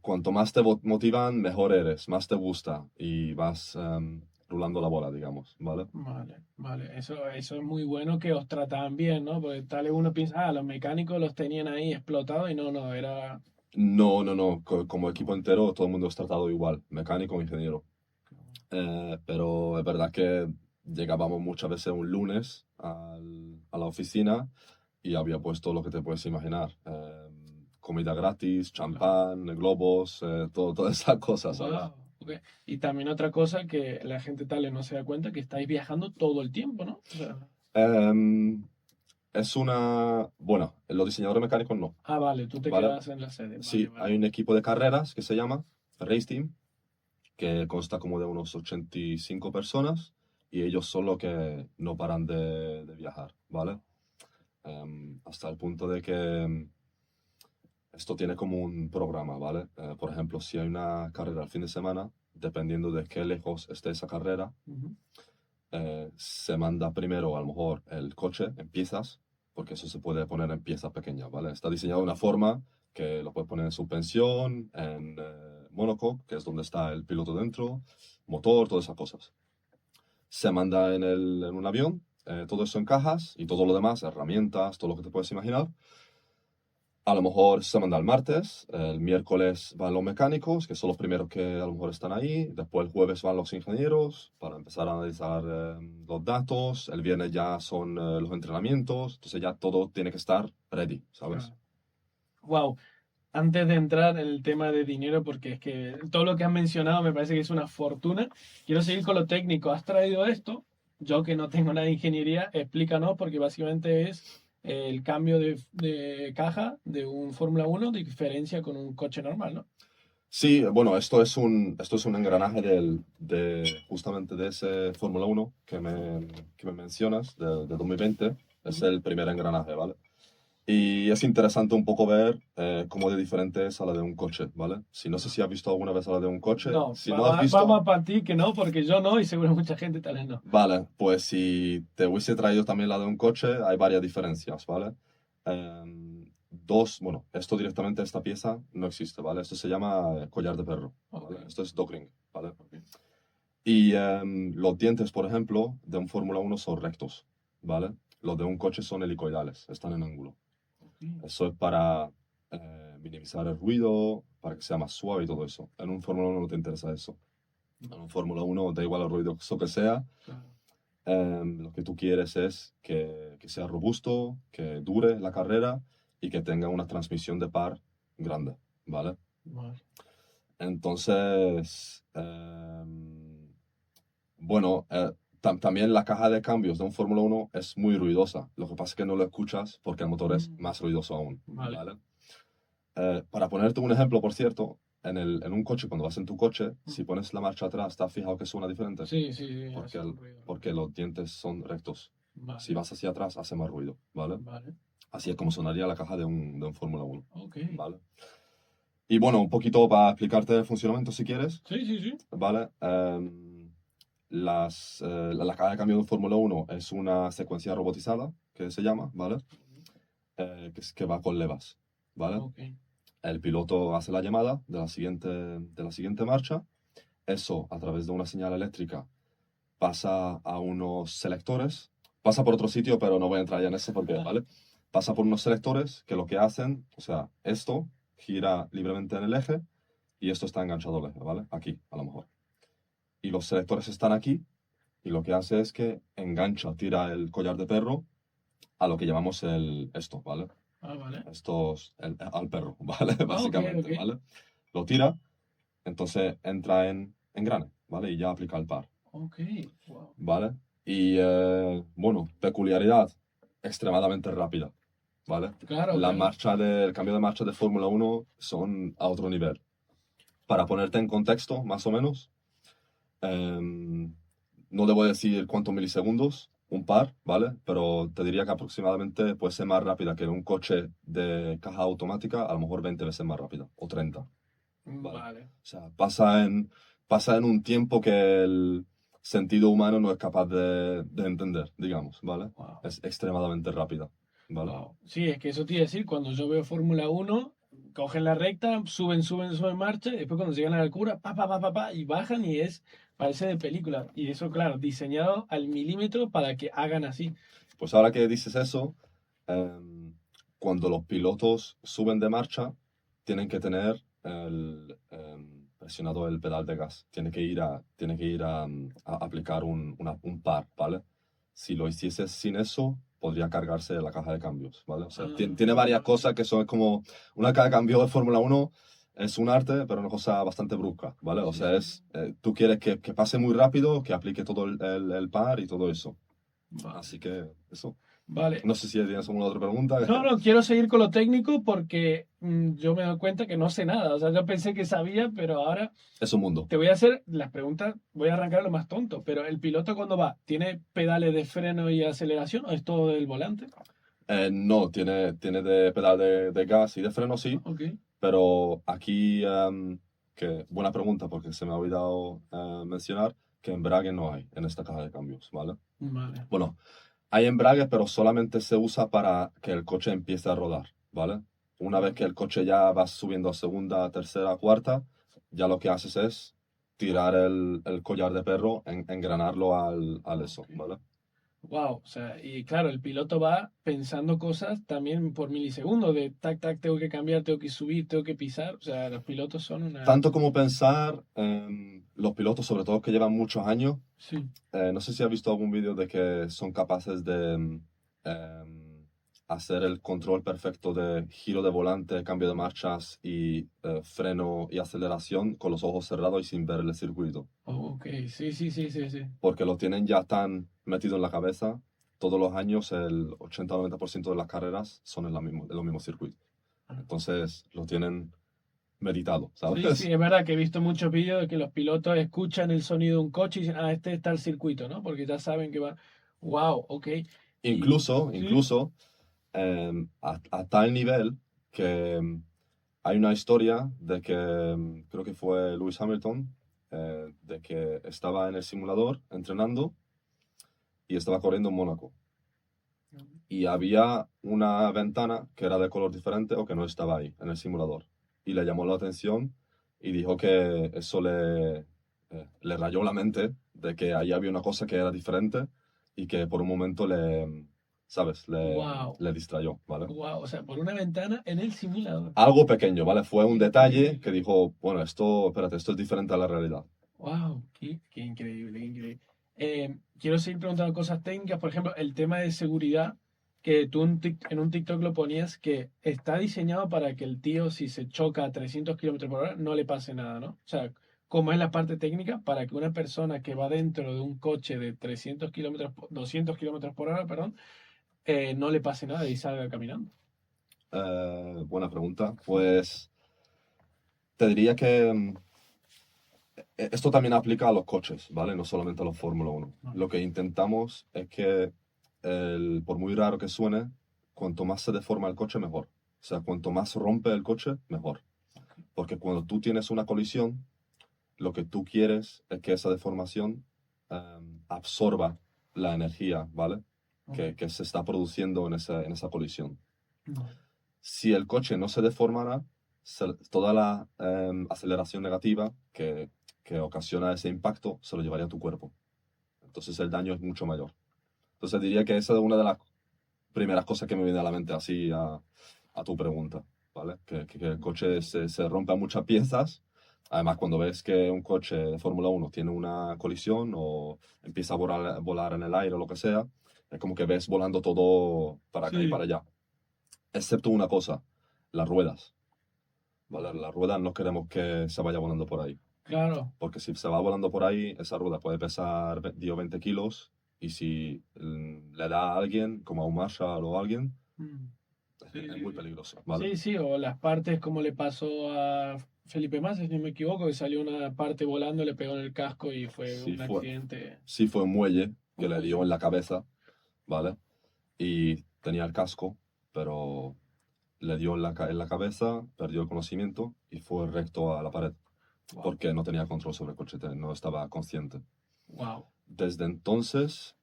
[SPEAKER 1] Cuanto más te motivan, mejor eres, más te gusta y vas rulando la bola, digamos, ¿vale?
[SPEAKER 2] Vale, vale, eso es muy bueno que os trataban bien, ¿no? Porque tal vez uno piensa, los mecánicos los tenían ahí explotados y no, no, era...
[SPEAKER 1] No, no, no, como equipo entero todo el mundo es tratado igual, mecánico, ingeniero. Pero es verdad que llegábamos muchas veces un lunes a la oficina y había puesto lo que te puedes imaginar. Comida gratis,
[SPEAKER 2] Claro.
[SPEAKER 1] champán, globos, todas esas cosas, ¿sabes?
[SPEAKER 2] Wow, ok. Y también otra cosa que la gente tal vez no se da cuenta, que estáis viajando todo el tiempo, ¿no? O sea,
[SPEAKER 1] Em, es una... Bueno, los diseñadores mecánicos no,
[SPEAKER 2] vale, tú te
[SPEAKER 1] ¿vale?
[SPEAKER 2] quedas en la sede, vale,
[SPEAKER 1] Sí,
[SPEAKER 2] vale.
[SPEAKER 1] hay un equipo de carreras que se llama Race Team, que consta como de unos 85 personas y ellos son los que no paran de viajar, ¿vale? Hasta el punto de que esto tiene como un programa, ¿vale? Por ejemplo, si hay una carrera el fin de semana, dependiendo de qué lejos esté esa carrera,
[SPEAKER 2] Ujú.
[SPEAKER 1] se manda primero a lo mejor el coche, empiezas, porque eso se puede poner en piezas pequeñas, ¿vale? Está diseñado de una forma que lo puedes poner en suspensión, en monocoque, que es donde está el piloto dentro, motor, todas esas cosas. Se manda en un avión, todo eso en cajas y todo lo demás, herramientas, todo lo que te puedes imaginar. A lo mejor se manda el martes, el miércoles van los mecánicos, que son los primeros que a lo mejor están ahí, después el jueves van los ingenieros para empezar a analizar los datos, el viernes ya son los entrenamientos, entonces ya todo tiene que estar ready, ¿sabes?
[SPEAKER 2] Wow. Antes de entrar en el tema de dinero, porque es que todo lo que has mencionado me parece que es una fortuna, quiero seguir con lo técnico. ¿Has traído esto? Yo que no tengo nada de ingeniería, explícanos, porque básicamente es el cambio de caja de un Fórmula 1 de diferencia con un coche normal, ¿no?
[SPEAKER 1] Sí, bueno, esto es un engranaje justamente de ese Fórmula 1 que me mencionas, de 2020. Es
[SPEAKER 2] Ujú.
[SPEAKER 1] el primer engranaje, ¿vale? Y es interesante un poco ver cómo de diferente es a la de un coche, ¿vale? Si no sé si has visto alguna vez a la de un coche.
[SPEAKER 2] No,
[SPEAKER 1] Si no has
[SPEAKER 2] vamos
[SPEAKER 1] visto,
[SPEAKER 2] a partir que no, porque yo no y seguro mucha gente tal vez no.
[SPEAKER 1] vale, pues si te hubiese traído también la de un coche, hay varias diferencias, ¿vale? Bueno, esto directamente, esta pieza no existe, ¿vale? Esto se llama collar de perro, ¿vale?
[SPEAKER 2] Ok.
[SPEAKER 1] Esto es dog-ring, ¿vale? Y los dientes, por ejemplo, de un Fórmula 1 son rectos, ¿vale? Los de un coche son helicoidales, están en ángulo. Eso es para minimizar el ruido, para que sea más suave y todo eso. En un Fórmula 1 no te interesa eso. En un Fórmula 1 da igual el ruido que sea.
[SPEAKER 2] Claro.
[SPEAKER 1] Lo que tú quieres es que sea robusto, que dure la carrera y que tenga una transmisión de par grande, ¿vale?
[SPEAKER 2] Vale.
[SPEAKER 1] Entonces, bueno, también la caja de cambios de un Fórmula 1 es muy ruidosa. Lo que pasa es que no lo escuchas porque el motor es más ruidoso aún,
[SPEAKER 2] Vale.
[SPEAKER 1] ¿vale? Para ponerte un ejemplo, por cierto, en un coche, cuando vas en tu coche, si pones la marcha atrás, ¿te has fijado que suena diferente?
[SPEAKER 2] Sí, sí, sí,
[SPEAKER 1] Porque,
[SPEAKER 2] hace un ruido.
[SPEAKER 1] porque los dientes son rectos.
[SPEAKER 2] Vale,
[SPEAKER 1] Si vas hacia atrás, hace más ruido, ¿vale?
[SPEAKER 2] vale.
[SPEAKER 1] Así es como sonaría la caja de un Fórmula 1,
[SPEAKER 2] Ok.
[SPEAKER 1] ¿vale? Y bueno, un poquito para explicarte el funcionamiento, si quieres,
[SPEAKER 2] Sí, sí, sí.
[SPEAKER 1] ¿vale? La caja de cambio de un Fórmula 1 es una secuencia robotizada, que se llama, ¿vale? Que va con levas, ¿vale?
[SPEAKER 2] Ok.
[SPEAKER 1] El piloto hace la llamada de la siguiente marcha. Eso, a través de una señal eléctrica, pasa a unos selectores. Pasa por otro sitio, pero no voy a entrar ya en eso porque, ¿vale? Pasa por unos selectores que lo que hacen, o sea, esto gira libremente en el eje y esto está enganchado al eje, ¿vale? Aquí, a lo mejor. Y los selectores están aquí y lo que hace es que engancha, tira el collar de perro a lo que llamamos esto, ¿vale?
[SPEAKER 2] Ah, vale.
[SPEAKER 1] Al perro, ¿vale?
[SPEAKER 2] Ah, ok,
[SPEAKER 1] Básicamente,
[SPEAKER 2] ok.
[SPEAKER 1] ¿vale? Lo tira, entonces entra en engrane, ¿vale? Y ya aplica el par,
[SPEAKER 2] Ok. Wow.
[SPEAKER 1] ¿vale? Y bueno, peculiaridad, extremadamente rápida, ¿vale?
[SPEAKER 2] Claro, claro.
[SPEAKER 1] El cambio de marcha de Fórmula 1 son a otro nivel. Para ponerte en contexto, más o menos, no debo decir cuántos milisegundos, un par, ¿vale? Pero te diría que aproximadamente puede ser más rápida que un coche de caja automática, a lo mejor 20 veces más rápida, o 30, ¿vale?
[SPEAKER 2] Vale.
[SPEAKER 1] O sea, pasa en un tiempo que el sentido humano no es capaz de entender, digamos, ¿vale?
[SPEAKER 2] Wow.
[SPEAKER 1] Es extremadamente rápida, ¿vale?
[SPEAKER 2] Wow. Sí, es que eso te iba a decir, cuando yo veo Fórmula 1, cogen la recta, suben marcha, y después cuando llegan a la altura, pa, y bajan y parece de película. Y eso, claro, diseñado al milímetro para que hagan así.
[SPEAKER 1] Pues ahora que dices eso, em, cuando los pilotos suben de marcha, tienen que tener presionado el pedal de gas. Tiene que ir a aplicar un par, ¿vale? Si lo hicieses sin eso, podría cargarse la caja de cambios, ¿vale? O sea, tiene varias cosas que son como... Una caja de cambios de Fórmula 1 es un arte, pero una cosa bastante brusca, ¿vale? O
[SPEAKER 2] Sí,
[SPEAKER 1] sea,
[SPEAKER 2] sí.
[SPEAKER 1] tú quieres que pase muy rápido, que aplique todo el par y todo eso.
[SPEAKER 2] Vale.
[SPEAKER 1] Así que eso.
[SPEAKER 2] Vale.
[SPEAKER 1] No sé si tienes alguna otra pregunta.
[SPEAKER 2] No, no, quiero seguir con lo técnico porque yo me doy cuenta que no sé nada. O sea, yo pensé que sabía, pero ahora
[SPEAKER 1] Es un mundo.
[SPEAKER 2] te voy a hacer las preguntas, voy a arrancar lo más tonto. Pero el piloto cuando va, ¿tiene pedales de freno y aceleración o es todo del volante?
[SPEAKER 1] No, tiene de pedal de gas y de freno, sí.
[SPEAKER 2] Ok,
[SPEAKER 1] Pero aquí, que buena pregunta porque se me ha olvidado mencionar que embrague no hay en esta caja de cambios, ¿vale?
[SPEAKER 2] vale.
[SPEAKER 1] Bueno, Hay embrague, pero solamente se usa para que el coche empiece a rodar, ¿vale? Una vez que el coche ya va subiendo a segunda, tercera, cuarta, ya lo que haces es tirar el collar de perro, engranarlo al eso,
[SPEAKER 2] Ok.
[SPEAKER 1] ¿vale?
[SPEAKER 2] Wow, o sea, y claro, el piloto va pensando cosas también por milisegundos, de tac, tac, tengo que cambiar, tengo que subir, tengo que pisar. O sea, los pilotos son una...
[SPEAKER 1] Tanto como pensar, los pilotos, sobre todo que llevan muchos años,
[SPEAKER 2] Sí.
[SPEAKER 1] no sé si has visto algún vídeo de que son capaces de hacer el control perfecto de giro de volante, cambio de marchas y freno y aceleración con los ojos cerrados y sin ver el circuito.
[SPEAKER 2] Oh, ok, sí, sí, sí, sí, sí.
[SPEAKER 1] Porque lo tienen ya tan metido en la cabeza. Todos los años el 80 o 90% de las carreras son en los mismos circuitos. Entonces lo tienen meditado,
[SPEAKER 2] Sí, sí,
[SPEAKER 1] ¿sabes?
[SPEAKER 2] es verdad que he visto muchos vídeos de que los pilotos escuchan el sonido de un coche y dicen, ah, este está el circuito, ¿no? Porque ya saben que va. Wow, ok. Y
[SPEAKER 1] Incluso,
[SPEAKER 2] sí,
[SPEAKER 1] incluso a tal nivel que hay una historia de que creo que fue Lewis Hamilton, de que estaba en el simulador entrenando y estaba corriendo en Mónaco. Y había una ventana que era de color diferente o que no estaba ahí en el simulador. Y le llamó la atención y dijo que eso le rayó la mente de que ahí había una cosa que era diferente y que por un momento ¿sabes?
[SPEAKER 2] wow,
[SPEAKER 1] Le distrayó, ¿vale?
[SPEAKER 2] wow. O sea, por una ventana en el simulador.
[SPEAKER 1] Algo pequeño, ¿vale? Fue un detalle
[SPEAKER 2] Increíble.
[SPEAKER 1] que dijo, bueno, esto, espérate, esto es diferente a la realidad.
[SPEAKER 2] Wow, qué increíble, qué increíble. Quiero seguir preguntando cosas técnicas, por ejemplo, el tema de seguridad, que tú en un TikTok lo ponías, que está diseñado para que el tío, si se choca a 300 kilómetros por hora, no le pase nada, ¿no? O sea, ¿cómo es la parte técnica para que una persona que va dentro de un coche de 300 kilómetros, 200 kilómetros por hora, perdón, no le pase nada y salga caminando?
[SPEAKER 1] Buena pregunta. Pues te diría que esto también aplica a los coches, ¿vale? No solamente a los Fórmula 1.
[SPEAKER 2] Vale.
[SPEAKER 1] Lo que intentamos es que, por muy raro que suene, cuanto más se deforma el coche, mejor. O sea, cuanto más rompe el coche, mejor.
[SPEAKER 2] Ok,
[SPEAKER 1] Porque cuando tú tienes una colisión, lo que tú quieres es que esa deformación absorba la energía, ¿vale?
[SPEAKER 2] ok,
[SPEAKER 1] Que se está produciendo en esa colisión.
[SPEAKER 2] vale,
[SPEAKER 1] Si el coche no se deformara, toda la aceleración negativa que ocasiona ese impacto se lo llevaría a tu cuerpo. Entonces el daño es mucho mayor. Entonces diría que esa es una de las primeras cosas que me viene a la mente así a tu pregunta, ¿vale? Que el coche se rompe a muchas piezas. Además, cuando ves que un coche de Fórmula 1 tiene una colisión o empieza a volar en el aire o lo que sea, es como que ves volando todo para acá y
[SPEAKER 2] sí,
[SPEAKER 1] para allá. Excepto una cosa, las ruedas. ¿Vale? Las ruedas no queremos que se vaya volando por ahí.
[SPEAKER 2] claro.
[SPEAKER 1] Porque si se va volando por ahí, esa rueda puede pesar 10 o 20 kilos. Y si le da a alguien, como a un Marshall o a alguien,
[SPEAKER 2] Mm, sí,
[SPEAKER 1] es
[SPEAKER 2] sí,
[SPEAKER 1] muy
[SPEAKER 2] sí.
[SPEAKER 1] peligroso, ¿vale?
[SPEAKER 2] Sí, sí, o las partes como le pasó a Felipe Massa, si no me equivoco, que salió una parte volando, le pegó en el casco y fue
[SPEAKER 1] Sí
[SPEAKER 2] un
[SPEAKER 1] fue,
[SPEAKER 2] accidente.
[SPEAKER 1] sí fue un muelle que le
[SPEAKER 2] Uy,
[SPEAKER 1] dio en la cabeza, ¿vale? Y tenía el casco, pero le dio en la cabeza, perdió el conocimiento y fue recto a la pared.
[SPEAKER 2] wow,
[SPEAKER 1] Porque no tenía control sobre el coche, no estaba consciente.
[SPEAKER 2] wow,
[SPEAKER 1] Desde entonces,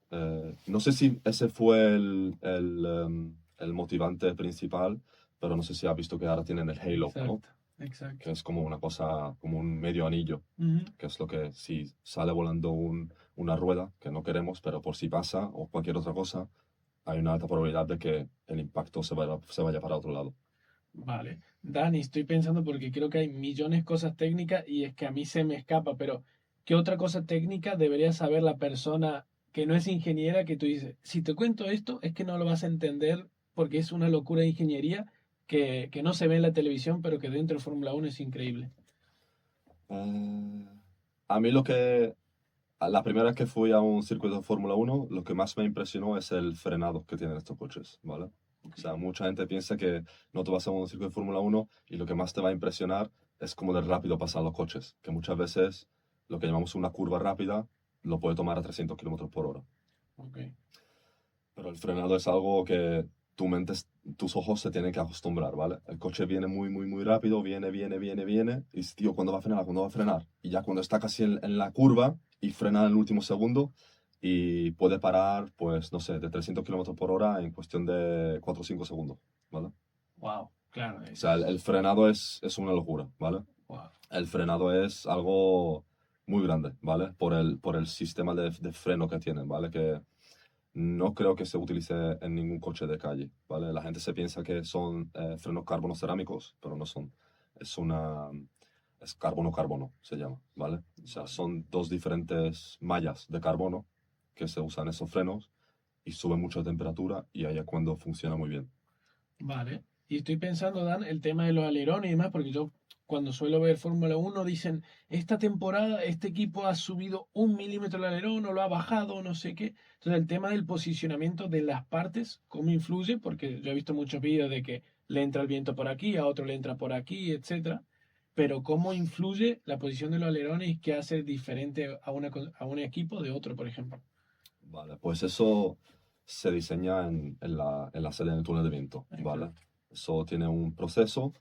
[SPEAKER 1] no sé si ese fue el motivante principal, pero no sé si has visto que ahora tienen el Halo, ¿no?
[SPEAKER 2] exacto, exacto.
[SPEAKER 1] Que es como una cosa, como un medio anillo,
[SPEAKER 2] Ujú.
[SPEAKER 1] que es lo que si sale volando una rueda, que no queremos, pero por si pasa o cualquier otra cosa, hay una alta probabilidad de que el impacto se vaya para otro lado.
[SPEAKER 2] Vale. Dani, estoy pensando porque creo que hay millones de cosas técnicas y es que a mí se me escapa, pero ¿qué otra cosa técnica debería saber la persona que no es ingeniera que tú dices, si te cuento esto es que no lo vas a entender porque es una locura de ingeniería que no se ve en la televisión, pero que dentro de Fórmula 1 es increíble?
[SPEAKER 1] Eh, a mí lo que la primera vez que fui a un circuito de Fórmula 1, lo que más me impresionó es el frenado que tienen estos coches, ¿vale? O
[SPEAKER 2] Ok.
[SPEAKER 1] sea, mucha gente piensa que no te vas a un circuito de Fórmula 1 y lo que más te va a impresionar es cómo de rápido pasan los coches, que muchas veces lo que llamamos una curva rápida lo puede tomar a 300 kilómetros por hora.
[SPEAKER 2] Ok.
[SPEAKER 1] Pero el frenado es algo que tu mente, tus ojos se tienen que acostumbrar, ¿vale? El coche viene muy, muy, muy rápido, viene, y dices, tío, ¿cuándo va a frenar? ¿Cuándo va a frenar? Y ya cuando está casi en la curva y frena en el último segundo, y puede parar, pues, no sé, de 300 kilómetros por hora en cuestión de 4 o 5 segundos, ¿vale?
[SPEAKER 2] Wow, claro.
[SPEAKER 1] O sea, el frenado es una locura, ¿vale?
[SPEAKER 2] Wow.
[SPEAKER 1] El frenado es algo muy grande, ¿vale? Por el sistema de freno que tienen, ¿vale? Que no creo que se utilice en ningún coche de calle, ¿vale? La gente se piensa que son frenos carbono cerámicos, pero no son. Es una... Es carbono-carbono, se llama, ¿vale? O sea, son dos diferentes mallas de carbono que se usan esos frenos y sube mucho la temperatura y ahí es cuando funciona muy bien.
[SPEAKER 2] Vale. Y estoy pensando, Dan, el tema de los alerones y demás, porque yo cuando suelo ver Fórmula Uno dicen, esta temporada este equipo ha subido 1 milímetro el alerón o lo ha bajado, no sé qué. Entonces el tema del posicionamiento de las partes, ¿cómo influye? Porque yo he visto muchos vídeos de que le entra el viento por aquí, a otro le entra por aquí, etcétera. Pero ¿cómo influye la posición de los alerones y qué hace diferente a un equipo de otro, por ejemplo?
[SPEAKER 1] Vale, pues eso se diseña en la sede del túnel de viento, ¿vale?
[SPEAKER 2] Exacto.
[SPEAKER 1] Eso tiene un proceso.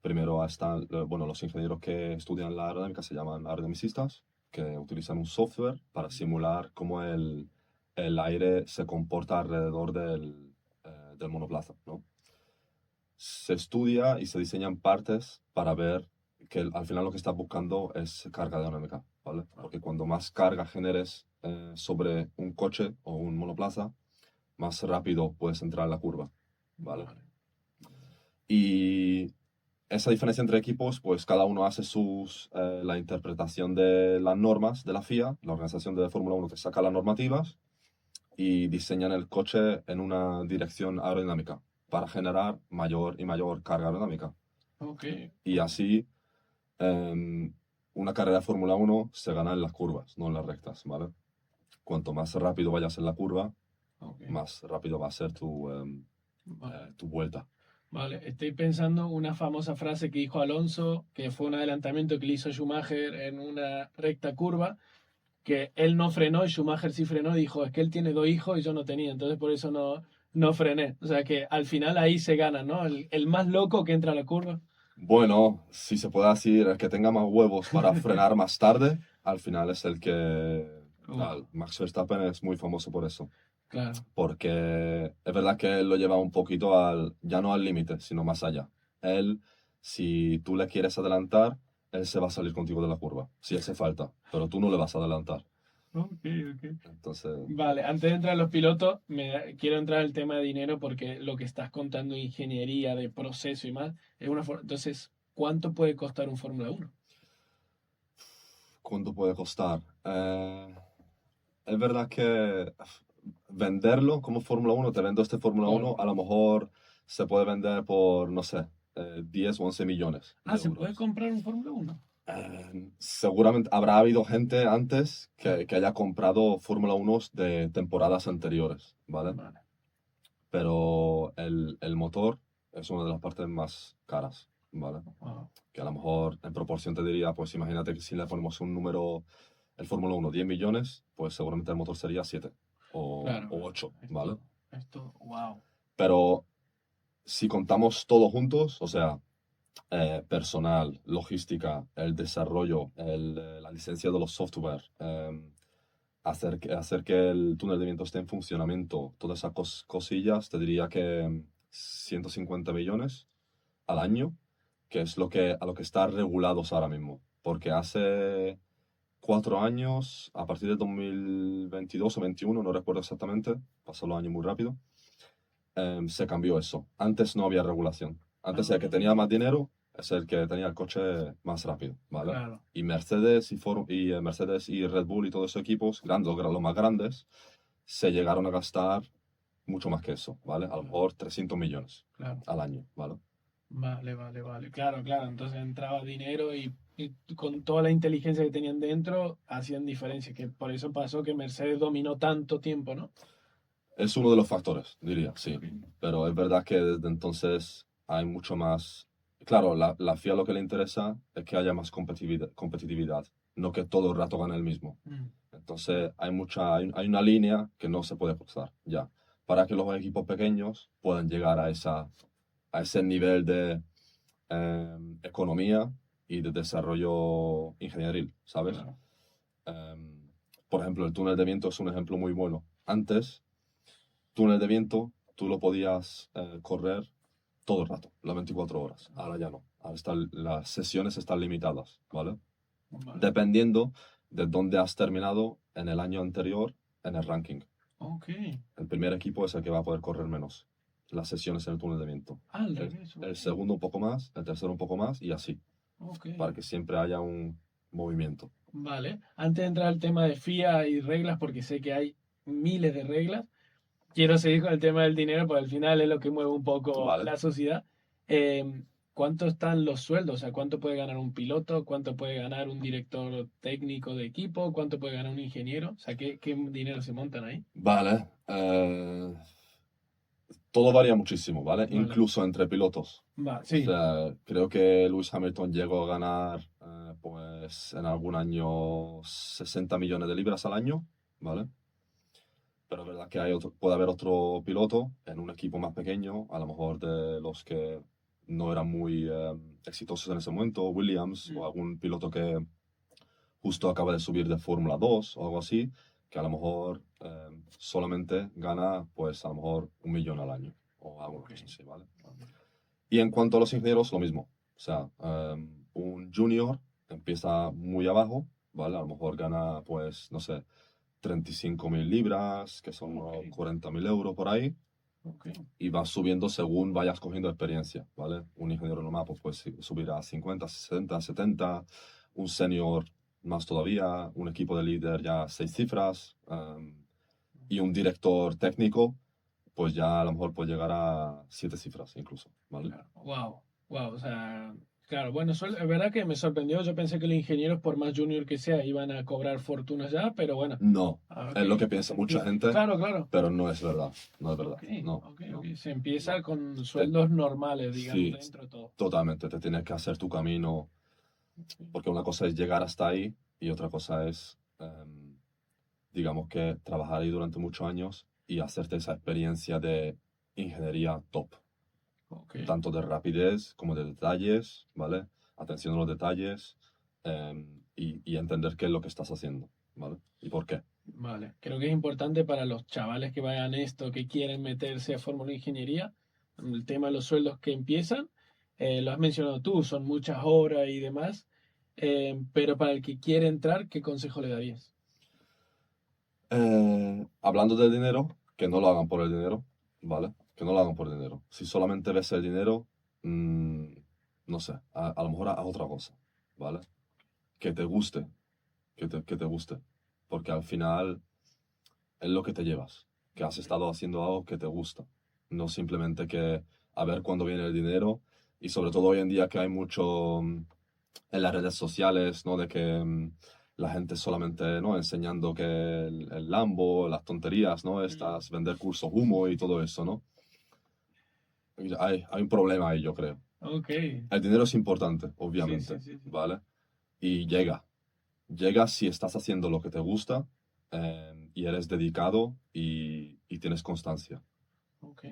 [SPEAKER 1] Primero están, bueno, los ingenieros que estudian la aerodinámica se llaman aerodinamicistas, que utilizan un software para simular cómo el aire se comporta alrededor del monoplaza, ¿no? Se estudia y se diseñan partes para ver que al final lo que estás buscando es carga aerodinámica, ¿vale? Porque cuando más carga generes sobre un coche o un monoplaza, más rápido puedes entrar en la curva, ¿vale?
[SPEAKER 2] Vale.
[SPEAKER 1] Y esa diferencia entre equipos, pues cada uno hace la interpretación de las normas de la FIA, la organización de Fórmula 1 que saca las normativas, y diseñan el coche en una dirección aerodinámica para generar mayor y mayor carga aerodinámica.
[SPEAKER 2] Ok.
[SPEAKER 1] Y así, una carrera de Fórmula 1 se gana en las curvas, no en las rectas, ¿vale? Cuanto más rápido vayas en la curva,
[SPEAKER 2] Ok.
[SPEAKER 1] más rápido va a ser
[SPEAKER 2] Vale.
[SPEAKER 1] tu vuelta.
[SPEAKER 2] Vale, estoy pensando una famosa frase que dijo Alonso, que fue un adelantamiento que le hizo Schumacher en una recta curva, que él no frenó y Schumacher sí frenó y dijo, es que él tiene dos hijos y yo no tenía, entonces por eso no frené. O sea que al final ahí se gana, ¿no? El más loco que entra a la curva.
[SPEAKER 1] Bueno, si se puede decir, el que tenga más huevos para frenar más tarde, al final es el que...
[SPEAKER 2] Wow,
[SPEAKER 1] Max Verstappen es muy famoso por eso.
[SPEAKER 2] claro.
[SPEAKER 1] Porque es verdad que él lo lleva un poquito ya no al límite, sino más allá. Él, si tú le quieres adelantar, él se va a salir contigo de la curva, si hace falta, pero tú no le vas a adelantar.
[SPEAKER 2] Ok, ok.
[SPEAKER 1] Entonces,
[SPEAKER 2] Vale, antes de entrar a los pilotos, quiero entrar al tema de dinero porque lo que estás contando de ingeniería, de proceso y más, es una entonces, ¿cuánto puede costar un Fórmula Uno?
[SPEAKER 1] ¿cuánto puede costar? Es verdad que venderlo como Fórmula 1, te vendo este Fórmula
[SPEAKER 2] Claro.
[SPEAKER 1] 1, a lo mejor se puede vender por, no sé, 10 o 11 millones
[SPEAKER 2] Ah,
[SPEAKER 1] de
[SPEAKER 2] ¿se puede
[SPEAKER 1] euros.
[SPEAKER 2] comprar un Fórmula Uno?
[SPEAKER 1] Seguramente habrá habido gente antes que haya comprado Fórmula 1 de temporadas anteriores, ¿vale?
[SPEAKER 2] Vale.
[SPEAKER 1] Pero el motor es una de las partes más caras, ¿vale?
[SPEAKER 2] Wow.
[SPEAKER 1] Que a lo mejor en proporción te diría, pues imagínate que si le ponemos un número, el Fórmula 1, 10 millones, pues seguramente el motor sería 7
[SPEAKER 2] Claro,
[SPEAKER 1] o
[SPEAKER 2] claro.
[SPEAKER 1] 8, ¿vale?
[SPEAKER 2] Esto, wow.
[SPEAKER 1] Pero si contamos todos juntos, o sea, personal, logística, el desarrollo, la licencia de los software, hacer que el túnel de viento esté en funcionamiento, todas esas cosillas, te diría que 150 millones al año, que es a lo que está regulados ahora mismo. Porque hace 4 años, a partir de 2022 o 21, no recuerdo exactamente, pasan los años muy rápido, se cambió eso. Antes no había regulación. Antes el que tenía más dinero es el que tenía el coche más rápido, ¿vale?
[SPEAKER 2] Claro.
[SPEAKER 1] Y Mercedes y Red Bull y todos esos equipos, grandes, los más grandes, se llegaron a gastar mucho más que eso, ¿vale? A lo mejor 300 millones
[SPEAKER 2] Claro.
[SPEAKER 1] al año, ¿vale?
[SPEAKER 2] Vale, vale, vale. Claro, claro. Entonces entraba dinero y con toda la inteligencia que tenían dentro hacían diferencia. Que por eso pasó que Mercedes dominó tanto tiempo, ¿no?
[SPEAKER 1] Es uno de los factores, diría, sí.
[SPEAKER 2] Ok.
[SPEAKER 1] Pero es verdad que desde entonces hay mucho más... Claro, la FIA lo que le interesa es que haya más competitividad, no que todo el rato gane el mismo.
[SPEAKER 2] Mm.
[SPEAKER 1] Entonces hay una línea que no se puede cruzar ya, para que los equipos pequeños puedan llegar a ese nivel de economía y de desarrollo ingenieril, ¿sabes?
[SPEAKER 2] Claro.
[SPEAKER 1] Em, por ejemplo, el túnel de viento es un ejemplo muy bueno. Antes, túnel de viento, tú lo podías correr todo el rato, las 24 horas. Ahora ya no. Ahora las sesiones están limitadas, ¿vale?
[SPEAKER 2] Vale.
[SPEAKER 1] Dependiendo de dónde has terminado en el año anterior en el ranking.
[SPEAKER 2] Ok.
[SPEAKER 1] El primer equipo es el que va a poder correr menos las sesiones en el túnel de viento.
[SPEAKER 2] Al
[SPEAKER 1] El,
[SPEAKER 2] revés.
[SPEAKER 1] el
[SPEAKER 2] Ok.
[SPEAKER 1] segundo un poco más, el tercero un poco más y así,
[SPEAKER 2] Ok.
[SPEAKER 1] para que siempre haya un movimiento.
[SPEAKER 2] Vale. Antes de entrar al tema de FIA y reglas, porque sé que hay miles de reglas, quiero seguir con el tema del dinero, porque al final es lo que mueve un poco
[SPEAKER 1] Vale.
[SPEAKER 2] la sociedad. ¿Cuánto están los sueldos? O sea, ¿cuánto puede ganar un piloto? ¿Cuánto puede ganar un director técnico de equipo? ¿Cuánto puede ganar un ingeniero? O sea, ¿qué dinero se montan ahí?
[SPEAKER 1] Vale. Todo varía muchísimo, ¿vale?
[SPEAKER 2] Vale.
[SPEAKER 1] Incluso entre pilotos.
[SPEAKER 2] Va,
[SPEAKER 1] O
[SPEAKER 2] sí.
[SPEAKER 1] sea, creo que Lewis Hamilton llegó a ganar, pues, en algún año 60 millones de libras al año, ¿vale? Pero es verdad que puede haber otro piloto en un equipo más pequeño, a lo mejor de los que no eran muy exitosos en ese momento, Williams o
[SPEAKER 2] Mm,
[SPEAKER 1] algún piloto que justo acaba de subir de Fórmula 2 o algo así, que a lo mejor solamente gana, pues, a lo mejor 1 millón al año o alguna
[SPEAKER 2] ok.
[SPEAKER 1] cosa así, ¿vale?
[SPEAKER 2] Ok.
[SPEAKER 1] Y en cuanto a los ingenieros, lo mismo. O sea, un junior empieza muy abajo, ¿vale? A lo mejor gana, pues, no sé, 35.000 libras, que son unos
[SPEAKER 2] Ok.
[SPEAKER 1] 40.000 euros por ahí,
[SPEAKER 2] Ok.
[SPEAKER 1] y vas subiendo según vayas cogiendo experiencia, ¿vale? Un ingeniero normal, pues, puede subir a 50, 60, 70, un senior más todavía, un equipo de líder ya 6 cifras, y un director técnico, pues ya a lo mejor puede llegar a 7 cifras incluso, ¿vale?
[SPEAKER 2] Claro. Wow. Wow. O sea, claro, bueno, es verdad que me sorprendió. Yo pensé que los ingenieros, por más junior que sea, iban a cobrar fortunas ya, pero bueno.
[SPEAKER 1] No,
[SPEAKER 2] Ah, ok.
[SPEAKER 1] es lo que piensa mucha gente,
[SPEAKER 2] Claro, claro.
[SPEAKER 1] pero no es verdad, no es verdad,
[SPEAKER 2] Ok,
[SPEAKER 1] no,
[SPEAKER 2] ok, ok.
[SPEAKER 1] no,
[SPEAKER 2] Se empieza
[SPEAKER 1] no.
[SPEAKER 2] con
[SPEAKER 1] Te-
[SPEAKER 2] sueldos normales, digamos,
[SPEAKER 1] sí,
[SPEAKER 2] dentro de todo.
[SPEAKER 1] totalmente, te tienes que hacer tu camino, porque una cosa es llegar hasta ahí y otra cosa es, digamos que trabajar ahí durante muchos años y hacerte esa experiencia de ingeniería top,
[SPEAKER 2] Ok,
[SPEAKER 1] tanto de rapidez como de detalles, ¿vale? Atención a los detalles, y entender qué es lo que estás haciendo, ¿vale? Y por qué.
[SPEAKER 2] vale. Creo que es importante para los chavales que vayan esto, que quieren meterse a Fórmula de Ingeniería, el tema de los sueldos que empiezan. Lo has mencionado tú, son muchas horas y demás. Pero para el que quiere entrar, ¿qué consejo le darías?
[SPEAKER 1] Hablando del dinero, que no lo hagan por el dinero, ¿vale? Que no lo hagan por dinero. Si solamente ves el dinero, mm, no sé, a lo mejor haz otra cosa, ¿vale? Que te guste, que te guste. Porque al final es lo que te llevas, que has estado haciendo algo que te gusta. No simplemente que a ver cuándo viene el dinero. Y sobre todo hoy en día que hay mucho en las redes sociales, ¿no? De que la gente solamente, ¿no? Enseñando que el Lambo, las tonterías, ¿no?
[SPEAKER 2] Mm,
[SPEAKER 1] Estas, vender cursos humo y todo eso, ¿no? Y hay un problema ahí, yo creo.
[SPEAKER 2] ok,
[SPEAKER 1] El dinero es importante,
[SPEAKER 2] sí, sí,
[SPEAKER 1] obviamente,
[SPEAKER 2] sí, sí.
[SPEAKER 1] ¿vale? Y llega. Llega si estás haciendo lo que te gusta, y eres dedicado y tienes constancia.
[SPEAKER 2] Ok,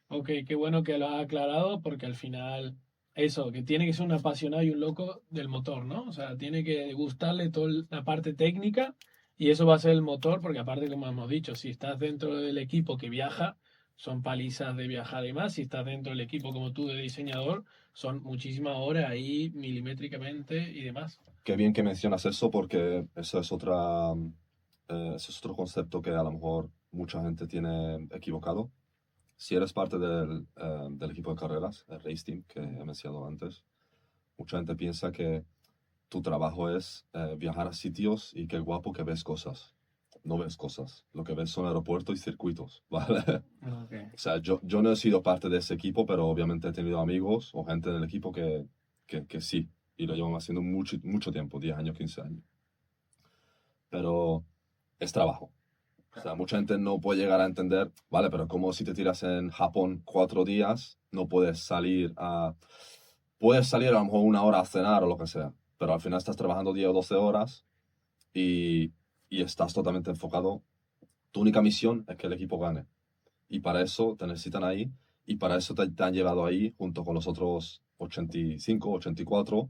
[SPEAKER 2] ok, qué bueno que lo has aclarado porque al final eso, que tiene que ser un apasionado y un loco del motor, ¿no? O sea, tiene que gustarle toda la parte técnica y eso va a ser el motor porque aparte, como hemos dicho, si estás dentro del equipo que viaja, son palizas de viajar y más, si estás dentro del equipo como tú de diseñador, son muchísimas horas ahí milimétricamente y demás.
[SPEAKER 1] Qué bien que mencionas eso porque eso es otro concepto que a lo mejor mucha gente tiene equivocado. Si eres parte del equipo de carreras, el Race Team que he mencionado antes, mucha gente piensa que tu trabajo es viajar a sitios y qué guapo que ves cosas. No ves cosas. Lo que ves son aeropuertos y circuitos, ¿vale?
[SPEAKER 2] Ok,
[SPEAKER 1] O sea, yo no he sido parte de ese equipo, pero obviamente he tenido amigos o gente del equipo que sí. Y lo llevan haciendo mucho, mucho tiempo, 10 años, 15 años. Pero es trabajo. O sea,
[SPEAKER 2] claro.
[SPEAKER 1] mucha gente no puede llegar a entender, vale, pero como si te tiras en Japón 4 días, no puedes salir a... Puedes salir a lo mejor 1 hora a cenar o lo que sea, pero al final estás trabajando 10 o 12 horas y, y estás totalmente enfocado. Tu única misión es que el equipo gane. Y para eso te necesitan ahí y para eso te han llevado ahí junto con los otros 85, 84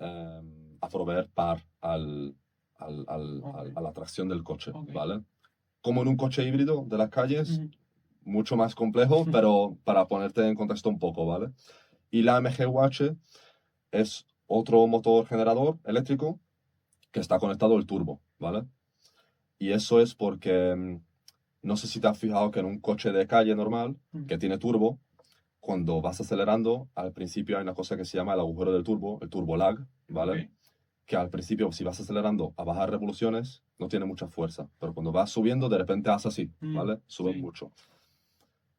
[SPEAKER 1] a proveer par
[SPEAKER 2] Ok,
[SPEAKER 1] a la tracción del coche,
[SPEAKER 2] ok.
[SPEAKER 1] ¿vale? Como en un coche híbrido de las calles,
[SPEAKER 2] Ujú.
[SPEAKER 1] mucho más complejo, pero para ponerte en contexto un poco, ¿vale? Y la MG-UH es otro motor generador eléctrico que está conectado al turbo, ¿vale? Y eso es porque no sé si te has fijado que en un coche de calle normal
[SPEAKER 2] Mm.
[SPEAKER 1] que tiene turbo, cuando vas acelerando, al principio hay una cosa que se llama el agujero del turbo, el turbo lag, ¿vale?
[SPEAKER 2] Ok.
[SPEAKER 1] Que al principio, si vas acelerando a bajar revoluciones, no tiene mucha fuerza, pero cuando vas subiendo, de repente hace así,
[SPEAKER 2] Mm,
[SPEAKER 1] ¿vale? Sube
[SPEAKER 2] sí,
[SPEAKER 1] mucho.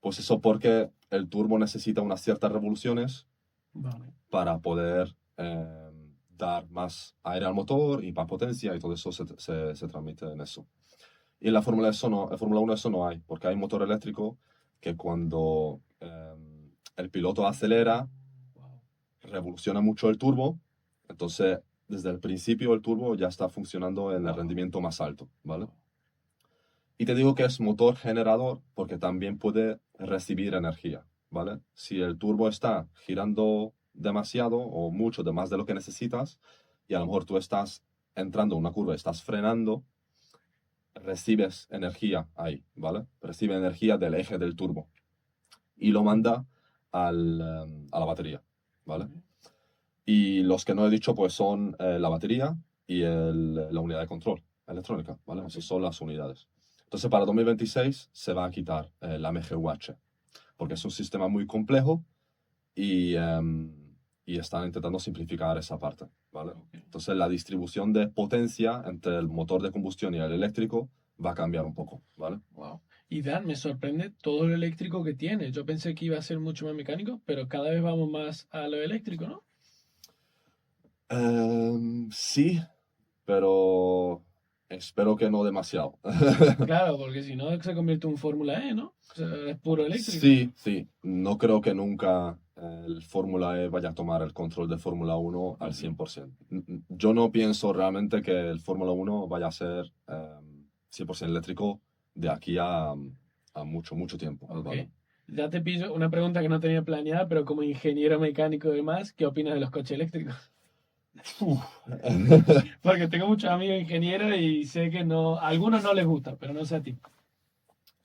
[SPEAKER 1] Pues eso porque el turbo necesita unas ciertas revoluciones
[SPEAKER 2] vale.
[SPEAKER 1] para poder dar más aire al motor y más potencia y todo eso se transmite en eso. Y en la Fórmula, eso no, en Fórmula 1 eso no hay, porque hay un motor eléctrico que cuando el piloto acelera,
[SPEAKER 2] Wow.
[SPEAKER 1] revoluciona mucho el turbo, entonces desde el principio el turbo ya está funcionando en el
[SPEAKER 2] Wow.
[SPEAKER 1] rendimiento más alto, ¿vale? Y te digo que es motor generador porque también puede recibir energía, ¿vale? Si el turbo está girando demasiado o mucho de más de lo que necesitas y a lo mejor tú estás entrando en una curva, estás frenando, recibes energía ahí, ¿vale? Recibe energía del eje del turbo y lo manda a la batería, ¿vale?
[SPEAKER 2] Ok.
[SPEAKER 1] Y los que no he dicho pues son la batería y la unidad de control electrónica, ¿vale?
[SPEAKER 2] Ok.
[SPEAKER 1] Esas son las unidades. Entonces para 2026 se va a quitar la MGUH porque es un sistema muy complejo y están intentando simplificar esa parte, ¿vale?
[SPEAKER 2] Ok.
[SPEAKER 1] Entonces la distribución de potencia entre el motor de combustión y el eléctrico va a cambiar un poco, ¿vale?
[SPEAKER 2] Wow. Y Dan, me sorprende todo lo eléctrico que tiene. Yo pensé que iba a ser mucho más mecánico, pero cada vez vamos más a lo eléctrico, ¿no?
[SPEAKER 1] Sí, pero espero que no demasiado.
[SPEAKER 2] Claro, porque si no se convierte en un Fórmula E, ¿no? O sea, es puro eléctrico.
[SPEAKER 1] Sí, sí. No creo que nunca el Fórmula E vaya a tomar el control de Fórmula 1 al
[SPEAKER 2] Ok.
[SPEAKER 1] 100%. Yo no pienso realmente que el Fórmula 1 vaya a ser 100% eléctrico de aquí a mucho, mucho tiempo,
[SPEAKER 2] Ok.
[SPEAKER 1] ¿vale?
[SPEAKER 2] Ya te pido una pregunta que no tenía planeada, pero como ingeniero mecánico y demás, ¿qué opinas de los coches eléctricos?
[SPEAKER 1] Uf.
[SPEAKER 2] Porque tengo muchos amigos ingenieros y sé que no, a algunos no les gusta, pero no sé a ti.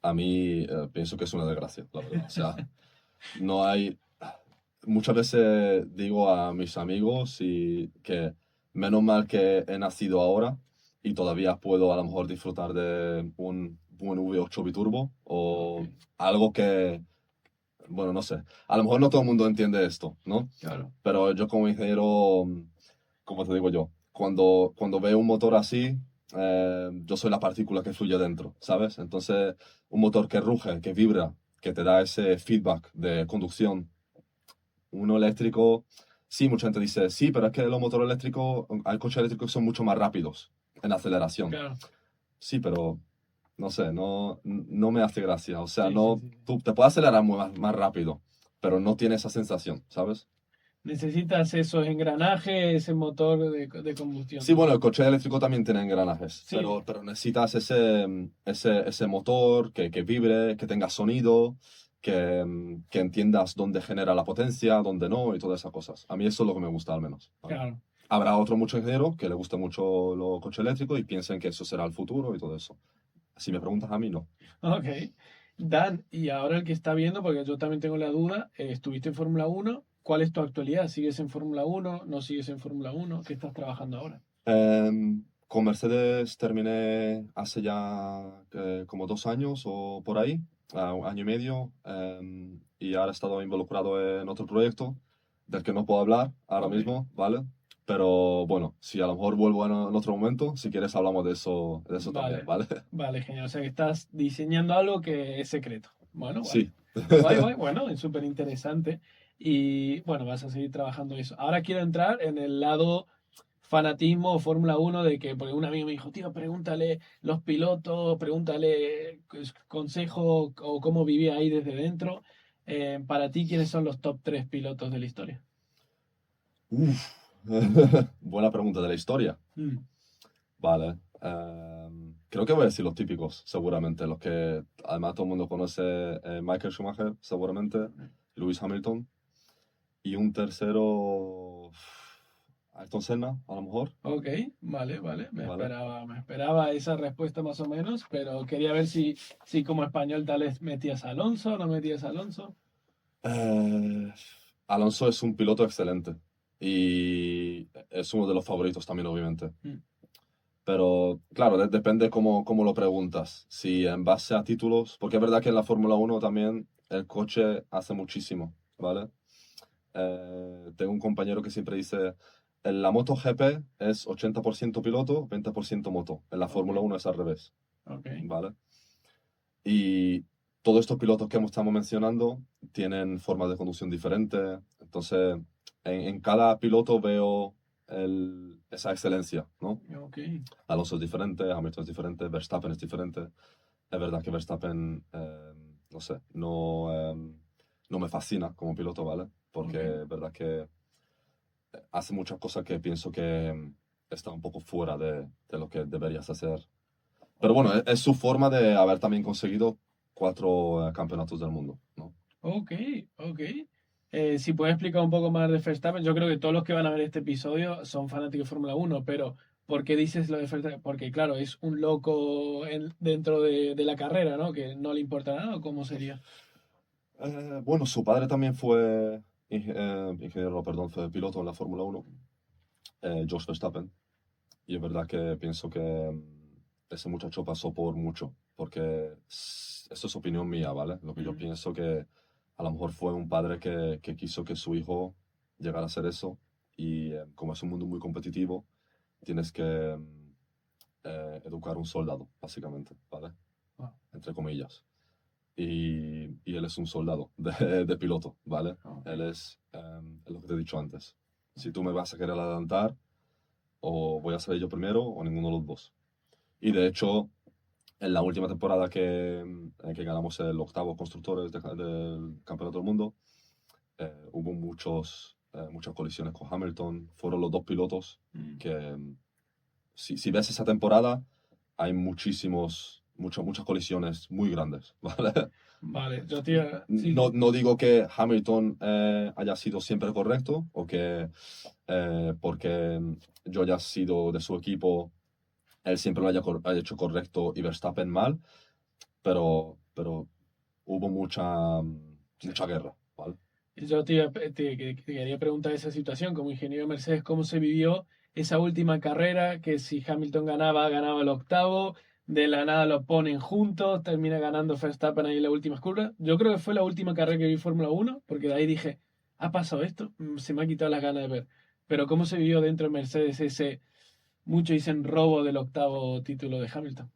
[SPEAKER 1] A mí pienso que es una desgracia, la verdad. O sea, no hay... Muchas veces digo a mis amigos que menos mal que he nacido ahora y todavía puedo a lo mejor disfrutar de un buen V8 biturbo
[SPEAKER 2] Ok,
[SPEAKER 1] o algo que, bueno, no sé, a lo mejor no todo el mundo entiende esto, ¿no?
[SPEAKER 2] claro.
[SPEAKER 1] Pero yo como ingeniero, ¿cómo te digo yo? Cuando veo un motor así, yo soy la partícula que fluye dentro, ¿sabes? Entonces, un motor que ruge, que vibra, que te da ese feedback de conducción, uno eléctrico, sí, mucha gente dice, sí, pero es que los motores eléctricos, hay coches eléctricos que son mucho más rápidos en aceleración.
[SPEAKER 2] Claro.
[SPEAKER 1] Sí, pero no sé, no me hace gracia. O sea,
[SPEAKER 2] Sí, sí,
[SPEAKER 1] no,
[SPEAKER 2] sí, sí.
[SPEAKER 1] tú te puedes acelerar más rápido, pero no tiene esa sensación, ¿sabes?
[SPEAKER 2] Necesitas esos engranajes, ese motor de
[SPEAKER 1] Sí,
[SPEAKER 2] combustión.
[SPEAKER 1] bueno, el coche eléctrico también tiene engranajes,
[SPEAKER 2] Sí,
[SPEAKER 1] pero necesitas ese motor que vibre, que tenga sonido, que entiendas dónde genera la potencia, dónde no y todas esas cosas. A mí eso es lo que me gusta al menos, ¿vale?
[SPEAKER 2] claro.
[SPEAKER 1] Habrá otro mucho ingeniero que le guste mucho los coches eléctricos y piensen que eso será el futuro y todo eso. Si me preguntas a mí, no.
[SPEAKER 2] Ok. Dan, y ahora el que está viendo, porque yo también tengo la duda, estuviste en Fórmula Uno. ¿Cuál es tu actualidad? ¿Sigues en Fórmula Uno? ¿No sigues en Fórmula Uno? ¿Qué estás trabajando ahora?
[SPEAKER 1] Con Mercedes terminé hace ya como 2 años o por ahí, un año y medio, y ahora he estado involucrado en otro proyecto del que no puedo hablar ahora
[SPEAKER 2] Ok.
[SPEAKER 1] mismo, ¿vale? Pero bueno, si a lo mejor vuelvo en otro momento, si quieres hablamos de eso también,
[SPEAKER 2] Vale,
[SPEAKER 1] ¿vale?
[SPEAKER 2] vale, genial. O sea que estás diseñando algo que es secreto. Bueno, guay.
[SPEAKER 1] Sí.
[SPEAKER 2] Guay, guay. Bueno, es súper interesante. Y bueno, vas a seguir trabajando eso. Ahora quiero entrar en el lado fanatismo Fórmula Uno de que, porque un amigo me dijo, tío, pregúntale los pilotos, pregúntale consejo o cómo vivía ahí desde dentro. Para ti, ¿quiénes son los top 3 pilotos de la historia?
[SPEAKER 1] Uf. Buena pregunta de la historia.
[SPEAKER 2] Mm,
[SPEAKER 1] Vale. Creo que voy a decir los típicos, seguramente. Los que además todo el mundo conoce. Michael Schumacher, seguramente. Lewis Hamilton. Y un tercero. Ayrton Senna, a lo mejor,
[SPEAKER 2] Ok, vale, vale.
[SPEAKER 1] ¿vale?
[SPEAKER 2] Me esperaba esa respuesta más o menos, pero quería ver si como español tal vez metías a Alonso o no metías a Alonso.
[SPEAKER 1] Eh, Alonso es un piloto excelente y es uno de los favoritos también, obviamente.
[SPEAKER 2] Mm,
[SPEAKER 1] Pero claro, depende cómo lo preguntas. Si en base a títulos, porque es verdad que en la Fórmula Uno también el coche hace muchísimo, ¿vale? Tengo un compañero que siempre dice, en la MotoGP es 80% piloto, 20% moto. En la
[SPEAKER 2] ok,
[SPEAKER 1] Fórmula Uno es al revés,
[SPEAKER 2] ok,
[SPEAKER 1] ¿vale? Y todos estos pilotos que estamos mencionando tienen formas de conducción diferentes. Entonces, en cada piloto veo esa excelencia, ¿no?
[SPEAKER 2] ok.
[SPEAKER 1] Alonso es diferente, Hamilton es diferente, Verstappen es diferente. Es verdad que Verstappen, no sé, no me fascina como piloto, ¿vale?
[SPEAKER 2] Ok.
[SPEAKER 1] Porque es verdad que hace muchas cosas que pienso que está un poco fuera de lo que deberías hacer. Pero
[SPEAKER 2] Ok,
[SPEAKER 1] bueno, es su forma de haber también conseguido 4 campeonatos del mundo, ¿no?
[SPEAKER 2] ok, ok. Si puedes explicar un poco más de Verstappen, yo creo que todos los que van a ver este episodio son fanáticos de Fórmula Uno, pero ¿por qué dices lo de Verstappen? Porque claro, es un loco dentro de la carrera, ¿no? Que no le importa nada, ¿o cómo sería?
[SPEAKER 1] Bueno, su padre también fue ingeniero, perdón, fue piloto en la Fórmula Uno, George Verstappen. Y es verdad que pienso que ese muchacho pasó por mucho, porque eso es opinión mía, ¿vale? Lo que yo
[SPEAKER 2] Mm,
[SPEAKER 1] pienso que a lo mejor fue un padre que quiso que su hijo llegara a hacer eso y como es un mundo muy competitivo, tienes que educar un soldado, básicamente, ¿vale?
[SPEAKER 2] wow,
[SPEAKER 1] Entre comillas. Y él es un soldado de piloto, ¿vale?
[SPEAKER 2] ok,
[SPEAKER 1] Él es lo que te he dicho antes. Si tú me vas a querer adelantar, o voy a ser yo primero o ninguno de los dos. Y de hecho, en la última temporada que ganamos el octavo constructores del Campeonato del Mundo, hubo muchas colisiones con Hamilton. Fueron los dos pilotos
[SPEAKER 2] mm.
[SPEAKER 1] que, si ves esa temporada, hay muchas colisiones muy grandes, ¿vale?
[SPEAKER 2] Vale, yo te iba- sí,
[SPEAKER 1] No,
[SPEAKER 2] sí.
[SPEAKER 1] no digo que Hamilton haya sido siempre correcto o que porque yo haya sido de su equipo él siempre lo haya hecho correcto y Verstappen mal, pero hubo
[SPEAKER 2] Sí.
[SPEAKER 1] mucha guerra, ¿vale?
[SPEAKER 2] Yo te quería preguntar esa situación como ingeniero de Mercedes, ¿cómo se vivió esa última carrera? Que si Hamilton ganaba, ganaba el octavo, de la nada lo ponen juntos, termina ganando Verstappen ahí en la última curva. Yo creo que fue la última carrera que vi Fórmula Uno, porque de ahí dije, ¿ha pasado esto? Se me ha quitado las ganas de ver. Pero ¿cómo se vivió dentro de Mercedes ese, muchos dicen, robo del octavo título de Hamilton?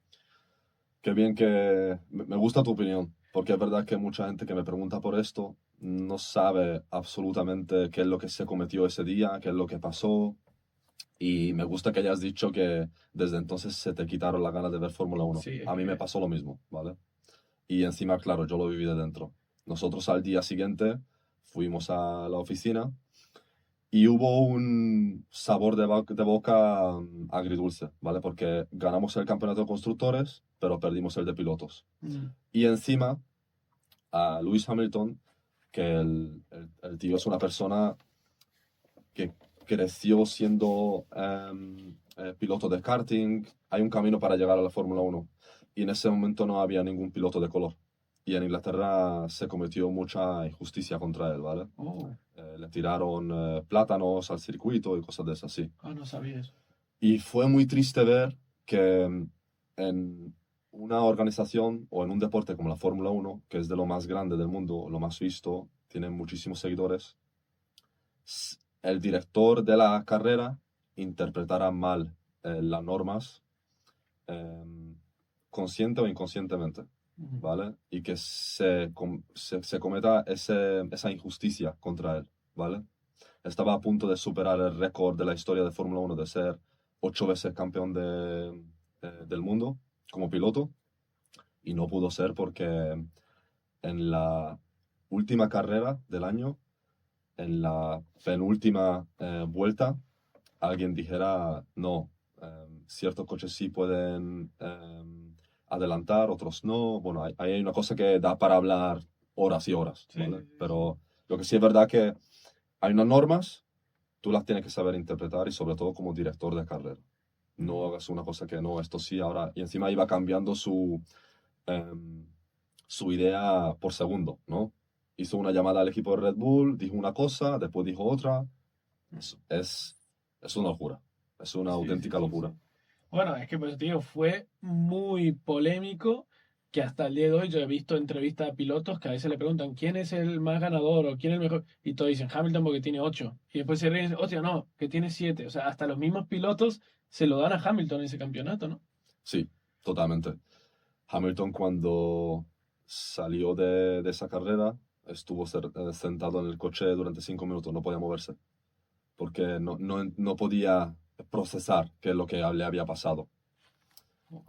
[SPEAKER 1] Qué bien que me gusta tu opinión, porque es verdad que mucha gente que me pregunta por esto no sabe absolutamente qué es lo que se cometió ese día, qué es lo que pasó, y me gusta que hayas dicho que desde entonces se te quitaron las ganas de ver Fórmula Uno.
[SPEAKER 2] Sí, es
[SPEAKER 1] A mí me
[SPEAKER 2] que...
[SPEAKER 1] pasó lo mismo, ¿vale? Y encima, claro, yo lo viví de dentro. Nosotros al día siguiente fuimos a la oficina y hubo un sabor de boca agridulce, ¿vale? Porque ganamos el campeonato de constructores, pero perdimos el de pilotos.
[SPEAKER 2] mm,
[SPEAKER 1] Y encima, a Lewis Hamilton, que el tío es una persona que creció siendo piloto de karting, hay un camino para llegar a la Fórmula Uno. Y en ese momento no había ningún piloto de color. Y en Inglaterra se cometió mucha injusticia contra él, ¿vale?
[SPEAKER 2] oh,
[SPEAKER 1] Le tiraron plátanos al circuito y cosas de esas, sí.
[SPEAKER 2] ah, no sabía eso.
[SPEAKER 1] Y fue muy triste ver que en una organización o en un deporte como la Fórmula Uno, que es de lo más grande del mundo, lo más visto, tiene muchísimos seguidores, el director de la carrera interpretara mal las normas, eh, consciente o inconscientemente,
[SPEAKER 2] Mm,
[SPEAKER 1] ¿vale? Y que se cometa esa injusticia contra él, ¿vale? Estaba a punto de superar el récord de la historia de Fórmula Uno de ser 8 veces campeón del mundo como piloto y no pudo ser porque en la última carrera del año, en la penúltima vuelta, alguien dijera, no, ciertos coches sí pueden adelantar, otros no. Bueno, ahí hay una cosa que da para hablar horas y horas,
[SPEAKER 2] sí,
[SPEAKER 1] ¿vale?
[SPEAKER 2] sí, sí.
[SPEAKER 1] Pero lo que sí es verdad que hay unas normas. tú las tienes que saber interpretar y sobre todo como director de carrera. No hagas una cosa que no, esto sí, ahora. Y encima iba cambiando su idea por segundo, ¿no? Hizo una llamada al equipo de Red Bull, dijo una cosa, después dijo otra. Es una locura. Es una
[SPEAKER 2] Sí, sí,
[SPEAKER 1] auténtica
[SPEAKER 2] sí,
[SPEAKER 1] locura.
[SPEAKER 2] sí. Bueno, es que por eso te digo, fue muy polémico que hasta el día de hoy yo he visto entrevistas a pilotos que a veces le preguntan quién es el más ganador o quién es el mejor, y todos dicen Hamilton porque tiene 8, y después se ríen y dicen, hostia, no, que tiene 7. O sea, hasta los mismos pilotos se lo dan a Hamilton ese campeonato, ¿no?
[SPEAKER 1] Sí, totalmente. Hamilton cuando salió de esa carrera estuvo sentado en el coche durante 5 minutos, no podía moverse, porque no podía procesar qué es lo que le había pasado.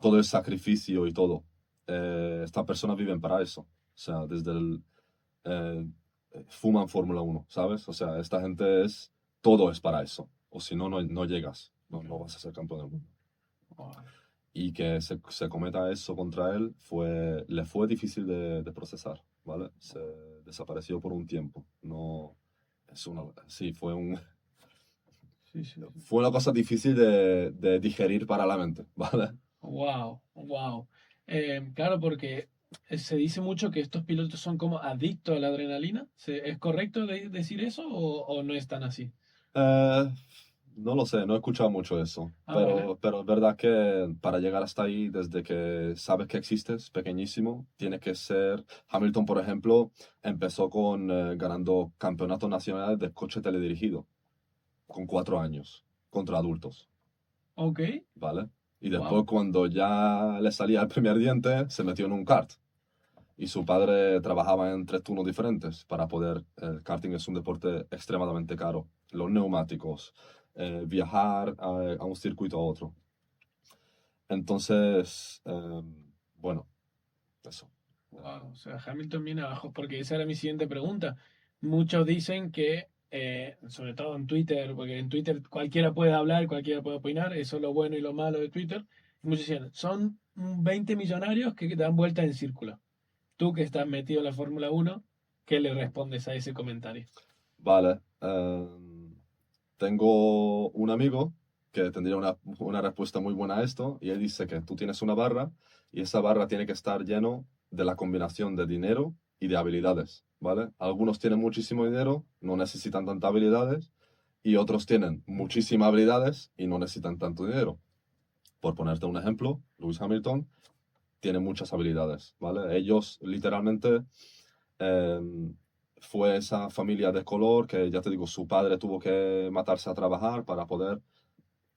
[SPEAKER 1] Todo el sacrificio y todo. Estas personas viven para eso. O sea, eh, fuman Fórmula 1, ¿sabes? O sea, esta gente todo es para eso. O si no, no llegas. No vas a ser campeón del mundo.
[SPEAKER 2] Wow.
[SPEAKER 1] Y que se cometa eso contra él le fue difícil de procesar, ¿vale? Se desapareció por un tiempo. No, sí,
[SPEAKER 2] Sí, sí, sí.
[SPEAKER 1] fue una cosa difícil de digerir para la mente, ¿vale?
[SPEAKER 2] Wow, wow. Claro, porque se dice mucho que estos pilotos son como adictos a la adrenalina. ¿Es correcto decir eso o no es tan así?
[SPEAKER 1] Eh, no lo sé, no he escuchado mucho eso,
[SPEAKER 2] Ah, vale.
[SPEAKER 1] pero es verdad que para llegar hasta ahí, desde que sabes que existes, pequeñísimo, tiene que ser. Hamilton, por ejemplo, empezó ganando campeonatos nacionales de coche teledirigido, con 4 años, contra adultos,
[SPEAKER 2] Ok,
[SPEAKER 1] ¿vale? Y después,
[SPEAKER 2] wow.
[SPEAKER 1] cuando ya le salía el primer diente, se metió en un kart. Y su padre trabajaba en 3 turnos diferentes para poder. El karting es un deporte extremadamente caro. Los neumáticos, viajar a un circuito a otro. Entonces, bueno, eso.
[SPEAKER 2] Wow, o sea, Hamilton viene abajo, porque esa era mi siguiente pregunta. Muchos dicen que, sobre todo en Twitter, porque en Twitter cualquiera puede hablar, cualquiera puede opinar, eso es lo bueno y lo malo de Twitter. Y muchos dicen, son 20 millonarios que dan vuelta en círculo. Tú que estás metido en la Fórmula 1, ¿qué le respondes a ese comentario?
[SPEAKER 1] Vale. Tengo un amigo que tendría una respuesta muy buena a esto, y él dice que tú tienes una barra y esa barra tiene que estar lleno de la combinación de dinero y de habilidades, ¿vale? Algunos tienen muchísimo dinero, no necesitan tantas habilidades, y otros tienen muchísimas habilidades y no necesitan tanto dinero. Por ponerte un ejemplo, Lewis Hamilton tiene muchas habilidades, ¿vale? Ellos literalmente eh, fue esa familia de color que, ya te digo, su padre tuvo que matarse a trabajar para poder,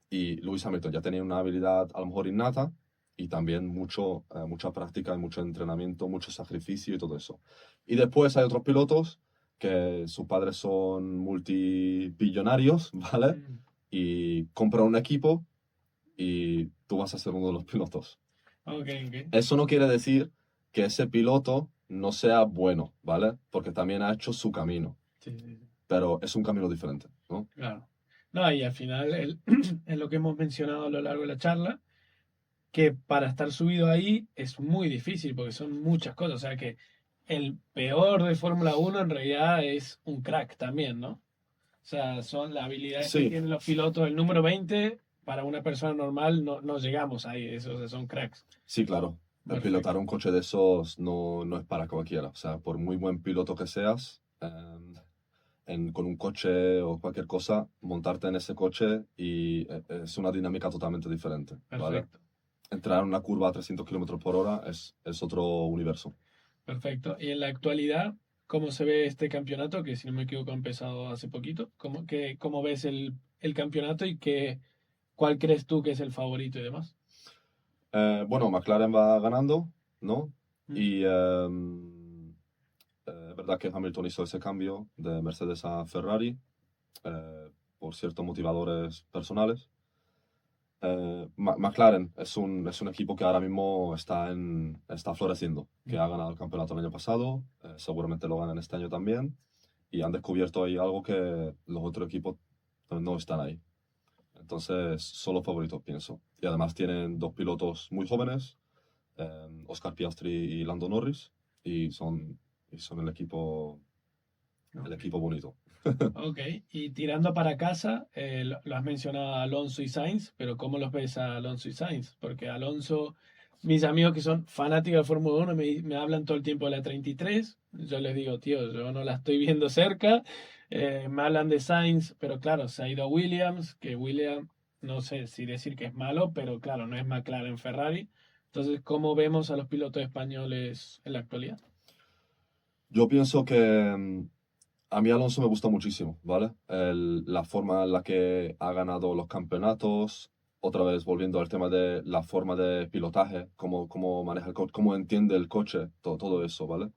[SPEAKER 1] y Lewis Hamilton ya tenía una habilidad a lo mejor innata y también mucha práctica y mucho entrenamiento, mucho sacrificio y todo eso. Y después hay otros pilotos que sus padres son multibillonarios, ¿vale?
[SPEAKER 2] Mm,
[SPEAKER 1] Y compran un equipo y tú vas a ser uno de los pilotos.
[SPEAKER 2] ok, ok.
[SPEAKER 1] Eso no quiere decir que ese piloto no sea bueno, ¿vale? Porque también ha hecho su camino,
[SPEAKER 2] Sí, sí, sí.
[SPEAKER 1] pero es un camino diferente, ¿no?
[SPEAKER 2] Claro. No, y al final es lo que hemos mencionado a lo largo de la charla, que para estar subido ahí es muy difícil porque son muchas cosas. O sea que el peor de Fórmula 1 en realidad es un crack también, ¿no? O sea, son las habilidades que
[SPEAKER 1] Sí,
[SPEAKER 2] tienen los pilotos. El número 20 para una persona normal no llegamos ahí. Eso, o sea, son cracks.
[SPEAKER 1] sí, claro. El pilotar
[SPEAKER 2] Perfecto.
[SPEAKER 1] un coche de esos no es para cualquiera. O sea, por muy buen piloto que seas, con un coche o cualquier cosa, montarte en ese coche y es una dinámica totalmente diferente, ¿vale?
[SPEAKER 2] Perfecto.
[SPEAKER 1] Entrar en una curva a 300 kilómetros por hora es otro universo.
[SPEAKER 2] Perfecto. Y en la actualidad, ¿cómo se ve este campeonato? Que si no me equivoco ha empezado hace poquito. ¿Cómo ves el campeonato y cuál crees tú que es el favorito y demás?
[SPEAKER 1] Bueno, McLaren va ganando, ¿no?
[SPEAKER 2] Mm,
[SPEAKER 1] Y es verdad que Hamilton hizo ese cambio de Mercedes a Ferrari eh, por ciertos motivadores personales. McLaren es un equipo que ahora mismo está floreciendo, que
[SPEAKER 2] mm.
[SPEAKER 1] ha ganado el campeonato el año pasado, seguramente lo ganan este año también, y han descubierto ahí algo que los otros equipos no están ahí. Entonces, son los favoritos, pienso. Y además tienen dos pilotos muy jóvenes, Oscar Piastri y Lando Norris, y son el equipo
[SPEAKER 2] Ok.
[SPEAKER 1] bonito.
[SPEAKER 2] Ok, y tirando para casa, lo has mencionado a Alonso y Sainz, pero ¿cómo los ves a Alonso y Sainz? Porque Alonso, mis amigos que son fanáticos de Fórmula 1 me hablan todo el tiempo de la 33, yo les digo, tío, yo no la estoy viendo cerca, me hablan de Sainz, pero claro, se ha ido a Williams, que Williams, no sé si decir que es malo, pero claro, no es McLaren Ferrari. Entonces, ¿cómo vemos a los pilotos españoles en la actualidad?
[SPEAKER 1] Yo pienso que a mí Alonso me gusta muchísimo, ¿vale? La forma en la que ha ganado los campeonatos, otra vez volviendo al tema de la forma de pilotaje, cómo maneja el coche, cómo entiende el coche, todo eso, ¿vale?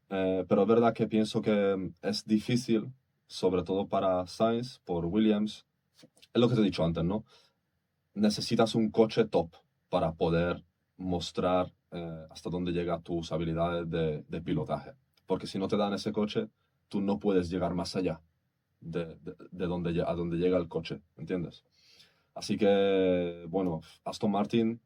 [SPEAKER 1] Pero es verdad que pienso que es difícil, sobre todo para Sainz, por Williams. Es lo que te he dicho antes, ¿no? Necesitas un coche top para poder mostrar hasta dónde llegan tus habilidades de pilotaje. Porque si no te dan ese coche, tú no puedes llegar más allá de a donde llega el coche, ¿entiendes? Así que, bueno, Aston Martin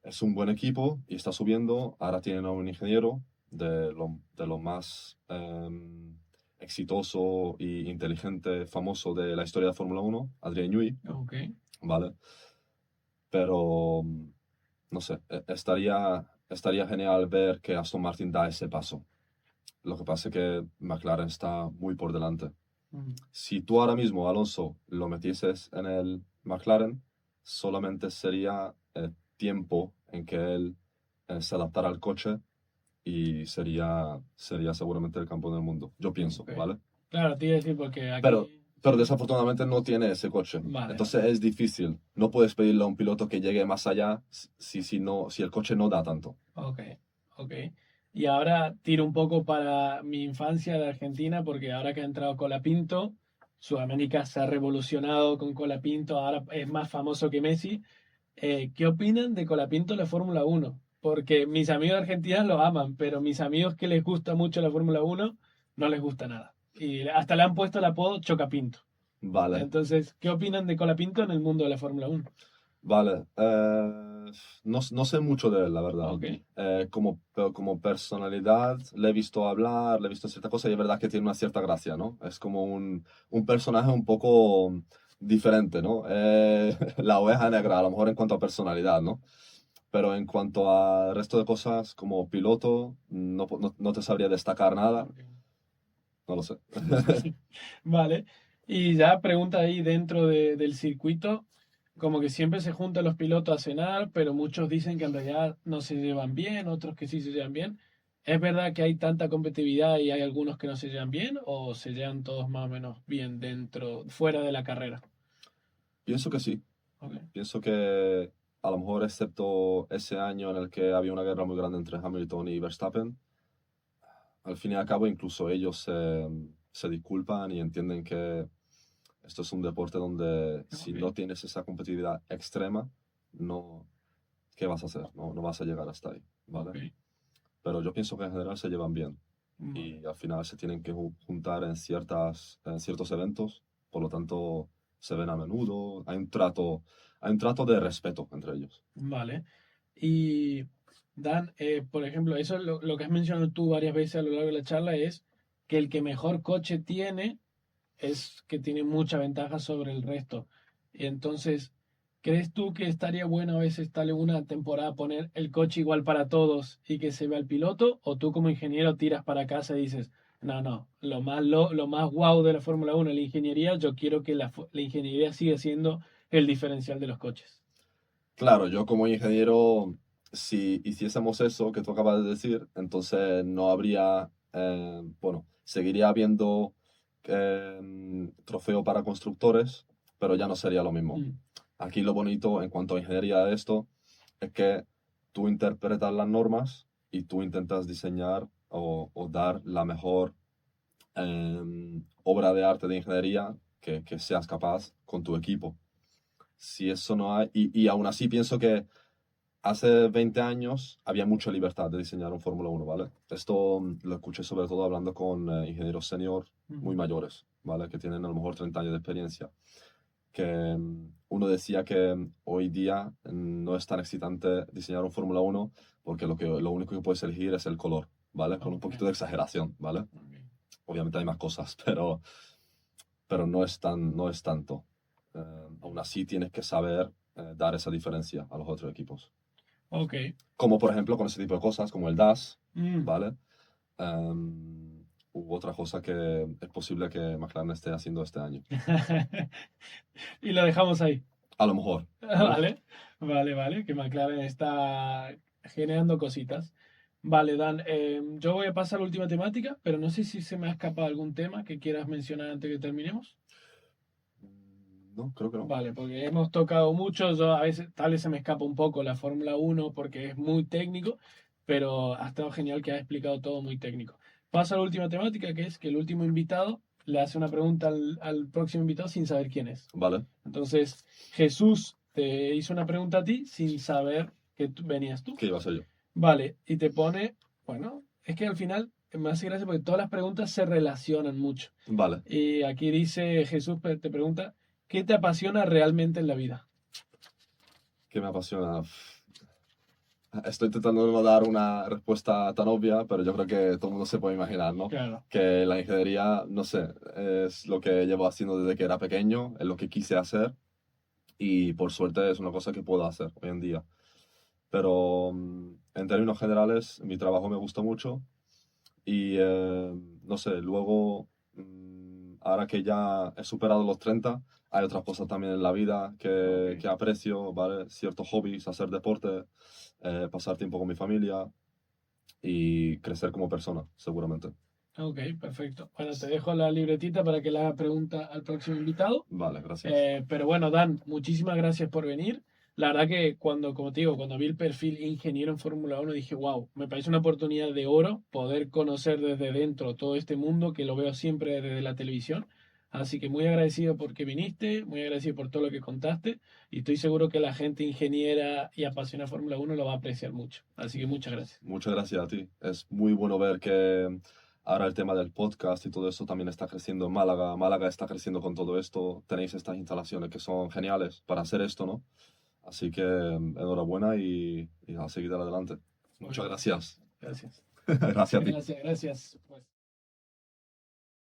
[SPEAKER 1] es un buen equipo y está subiendo. Ahora tienen a un ingeniero de lo más exitoso e inteligente, famoso de la historia de Fórmula 1, Adrian Newey,
[SPEAKER 2] Ok.
[SPEAKER 1] ¿vale? Pero, no sé, estaría genial ver que Aston Martin da ese paso. Lo que pasa es que McLaren está muy por delante.
[SPEAKER 2] Mm.
[SPEAKER 1] Si tú ahora mismo, Alonso, lo metieses en el McLaren, solamente sería tiempo en que él se adaptara al coche y sería seguramente el campeón del mundo. Yo pienso,
[SPEAKER 2] Ok.
[SPEAKER 1] ¿vale?
[SPEAKER 2] Claro, te iba a decir porque
[SPEAKER 1] Pero,
[SPEAKER 2] aquí...
[SPEAKER 1] pero
[SPEAKER 2] Sí.
[SPEAKER 1] desafortunadamente no tiene ese coche.
[SPEAKER 2] Vale, vale.
[SPEAKER 1] Entonces es difícil. No puedes pedirle a un piloto que llegue más allá si el coche no da tanto.
[SPEAKER 2] Ok, ok. Y ahora tiro un poco para mi infancia de Argentina, porque ahora que ha entrado Colapinto, Sudamérica se ha revolucionado con Colapinto, ahora es más famoso que Messi. ¿Qué opinan de Colapinto en la Fórmula 1? Porque mis amigos argentinos lo aman, pero mis amigos que les gusta mucho la Fórmula 1 no les gusta nada. Y hasta le han puesto el apodo Chocapinto.
[SPEAKER 1] Vale,
[SPEAKER 2] Entonces, ¿qué opinan de Colapinto en el mundo de la Fórmula 1?
[SPEAKER 1] vale. No sé mucho de él, la verdad.
[SPEAKER 2] Ok.
[SPEAKER 1] Pero como personalidad, le he visto hablar, le he visto cierta cosa y es verdad que tiene una cierta gracia, ¿no? Es como un personaje un poco diferente, ¿no? La oveja negra, a lo mejor en cuanto a personalidad, ¿no? Pero en cuanto a resto de cosas, como piloto, no te sabría destacar nada,
[SPEAKER 2] Ok.
[SPEAKER 1] no lo sé.
[SPEAKER 2] Vale. Y ya pregunta ahí dentro del circuito, como que siempre se juntan los pilotos a cenar, pero muchos dicen que en realidad no se llevan bien, otros que sí se llevan bien. ¿Es verdad que hay tanta competitividad y hay algunos que no se llevan bien o se llevan todos más o menos bien dentro, fuera de la carrera?
[SPEAKER 1] Pienso que sí.
[SPEAKER 2] Ok.
[SPEAKER 1] Pienso que a lo mejor excepto ese año en el que había una guerra muy grande entre Hamilton y Verstappen, al fin y al cabo incluso ellos se disculpan y entienden que esto es un deporte donde si
[SPEAKER 2] Ok.
[SPEAKER 1] no tienes esa competitividad extrema, no, ¿qué vas a hacer? No vas a llegar hasta ahí, ¿vale?
[SPEAKER 2] Ok.
[SPEAKER 1] Pero yo pienso que en general se llevan bien
[SPEAKER 2] Vale.
[SPEAKER 1] y al final se tienen que juntar en ciertos eventos, por lo tanto se ven a menudo, hay un trato de respeto entre ellos.
[SPEAKER 2] Vale. Y Dan, por ejemplo, eso es lo que has mencionado tú varias veces a lo largo de la charla es que el que mejor coche tiene es que tiene mucha ventaja sobre el resto. Y entonces, ¿crees tú que estaría bueno a veces darle una temporada poner el coche igual para todos y que se vea el piloto? ¿O tú como ingeniero tiras para casa y dices, no, no, lo más guau de la Fórmula 1 la ingeniería, yo quiero que la ingeniería siga siendo el diferencial de los coches?
[SPEAKER 1] Claro, yo como ingeniero, si hiciésemos eso que tú acabas de decir, entonces no habría, bueno, seguiría habiendo trofeo para constructores, pero ya no sería lo mismo.
[SPEAKER 2] Mm,
[SPEAKER 1] Aquí lo bonito en cuanto a ingeniería de esto es que tú interpretas las normas y tú intentas diseñar o dar la mejor obra de arte de ingeniería que seas capaz con tu equipo. Si eso no hay, y aún así pienso que hace 20 años había mucha libertad de diseñar un Fórmula 1, ¿vale? Esto lo escuché sobre todo hablando con ingenieros senior muy
[SPEAKER 2] mm,
[SPEAKER 1] mayores, ¿vale? Que tienen a lo mejor 30 años de experiencia. Que uno decía que hoy día no es tan excitante diseñar un Fórmula 1 porque lo único que puedes elegir es el color, ¿vale? Con un
[SPEAKER 2] ok,
[SPEAKER 1] poquito de exageración, ¿vale?
[SPEAKER 2] ok.
[SPEAKER 1] obviamente hay más cosas, pero no es tanto. Aún así tienes que saber dar esa diferencia a los otros equipos.
[SPEAKER 2] Ok.
[SPEAKER 1] Como por ejemplo con ese tipo de cosas, como el DAS,
[SPEAKER 2] Mm.
[SPEAKER 1] ¿vale? U otra cosa que es posible que McLaren esté haciendo este año.
[SPEAKER 2] Y lo dejamos ahí.
[SPEAKER 1] A lo mejor, ¿vale?
[SPEAKER 2] Vale, vale, que McLaren está generando cositas. Vale, Dan, yo voy a pasar a la última temática, pero no sé si se me ha escapado algún tema que quieras mencionar antes que terminemos.
[SPEAKER 1] No, creo que no.
[SPEAKER 2] Vale, porque hemos tocado mucho, yo a veces tal vez se me escapa un poco la Fórmula Uno porque es muy técnico, pero ha estado genial que has explicado todo muy técnico. Paso a la última temática, que es que el último invitado le hace una pregunta al próximo invitado sin saber quién es.
[SPEAKER 1] Vale,
[SPEAKER 2] Entonces, Jesús te hizo una pregunta a ti sin saber que venías tú.
[SPEAKER 1] ¿qué iba a ser yo?
[SPEAKER 2] Vale, y te pone, bueno, es que al final me hace gracia porque todas las preguntas se relacionan mucho.
[SPEAKER 1] Vale,
[SPEAKER 2] Y aquí dice Jesús, te pregunta, ¿qué te apasiona realmente en la vida?
[SPEAKER 1] ¿qué me apasiona? Estoy intentando no dar una respuesta tan obvia, pero yo creo que todo el mundo se puede imaginar, ¿no?
[SPEAKER 2] Claro,
[SPEAKER 1] Que la ingeniería, no sé, es lo que llevo haciendo desde que era pequeño, es lo que quise hacer y por suerte es una cosa que puedo hacer hoy en día. Pero en términos generales, mi trabajo me gusta mucho y no sé, luego, ahora que ya he superado los 30, hay otras cosas también en la vida
[SPEAKER 2] ok.
[SPEAKER 1] que aprecio, ¿vale? Ciertos hobbies, hacer deporte, pasar tiempo con mi familia y crecer como persona, seguramente.
[SPEAKER 2] Ok, perfecto. Bueno, te dejo la libretita para que le haga pregunta al próximo invitado.
[SPEAKER 1] Vale, gracias.
[SPEAKER 2] Pero bueno, Dan, muchísimas gracias por venir. La verdad que cuando, como te digo, cuando vi el perfil ingeniero en Fórmula Uno dije, wow, me parece una oportunidad de oro poder conocer desde dentro todo este mundo que lo veo siempre desde la televisión. Así que muy agradecido porque viniste, muy agradecido por todo lo que contaste y estoy seguro que la gente ingeniera y apasionada de Fórmula Uno lo va a apreciar mucho. Así que muchas gracias.
[SPEAKER 1] Muchas gracias a ti. Es muy bueno ver que ahora el tema del podcast y todo eso también está creciendo en Málaga. Málaga está creciendo con todo esto. Tenéis estas instalaciones que son geniales para hacer esto, ¿no? Así que enhorabuena y a seguir adelante.
[SPEAKER 2] Muy
[SPEAKER 1] Muchas
[SPEAKER 2] bien.
[SPEAKER 1] gracias.
[SPEAKER 2] Gracias.
[SPEAKER 1] Gracias a ti.
[SPEAKER 2] Gracias. Pues.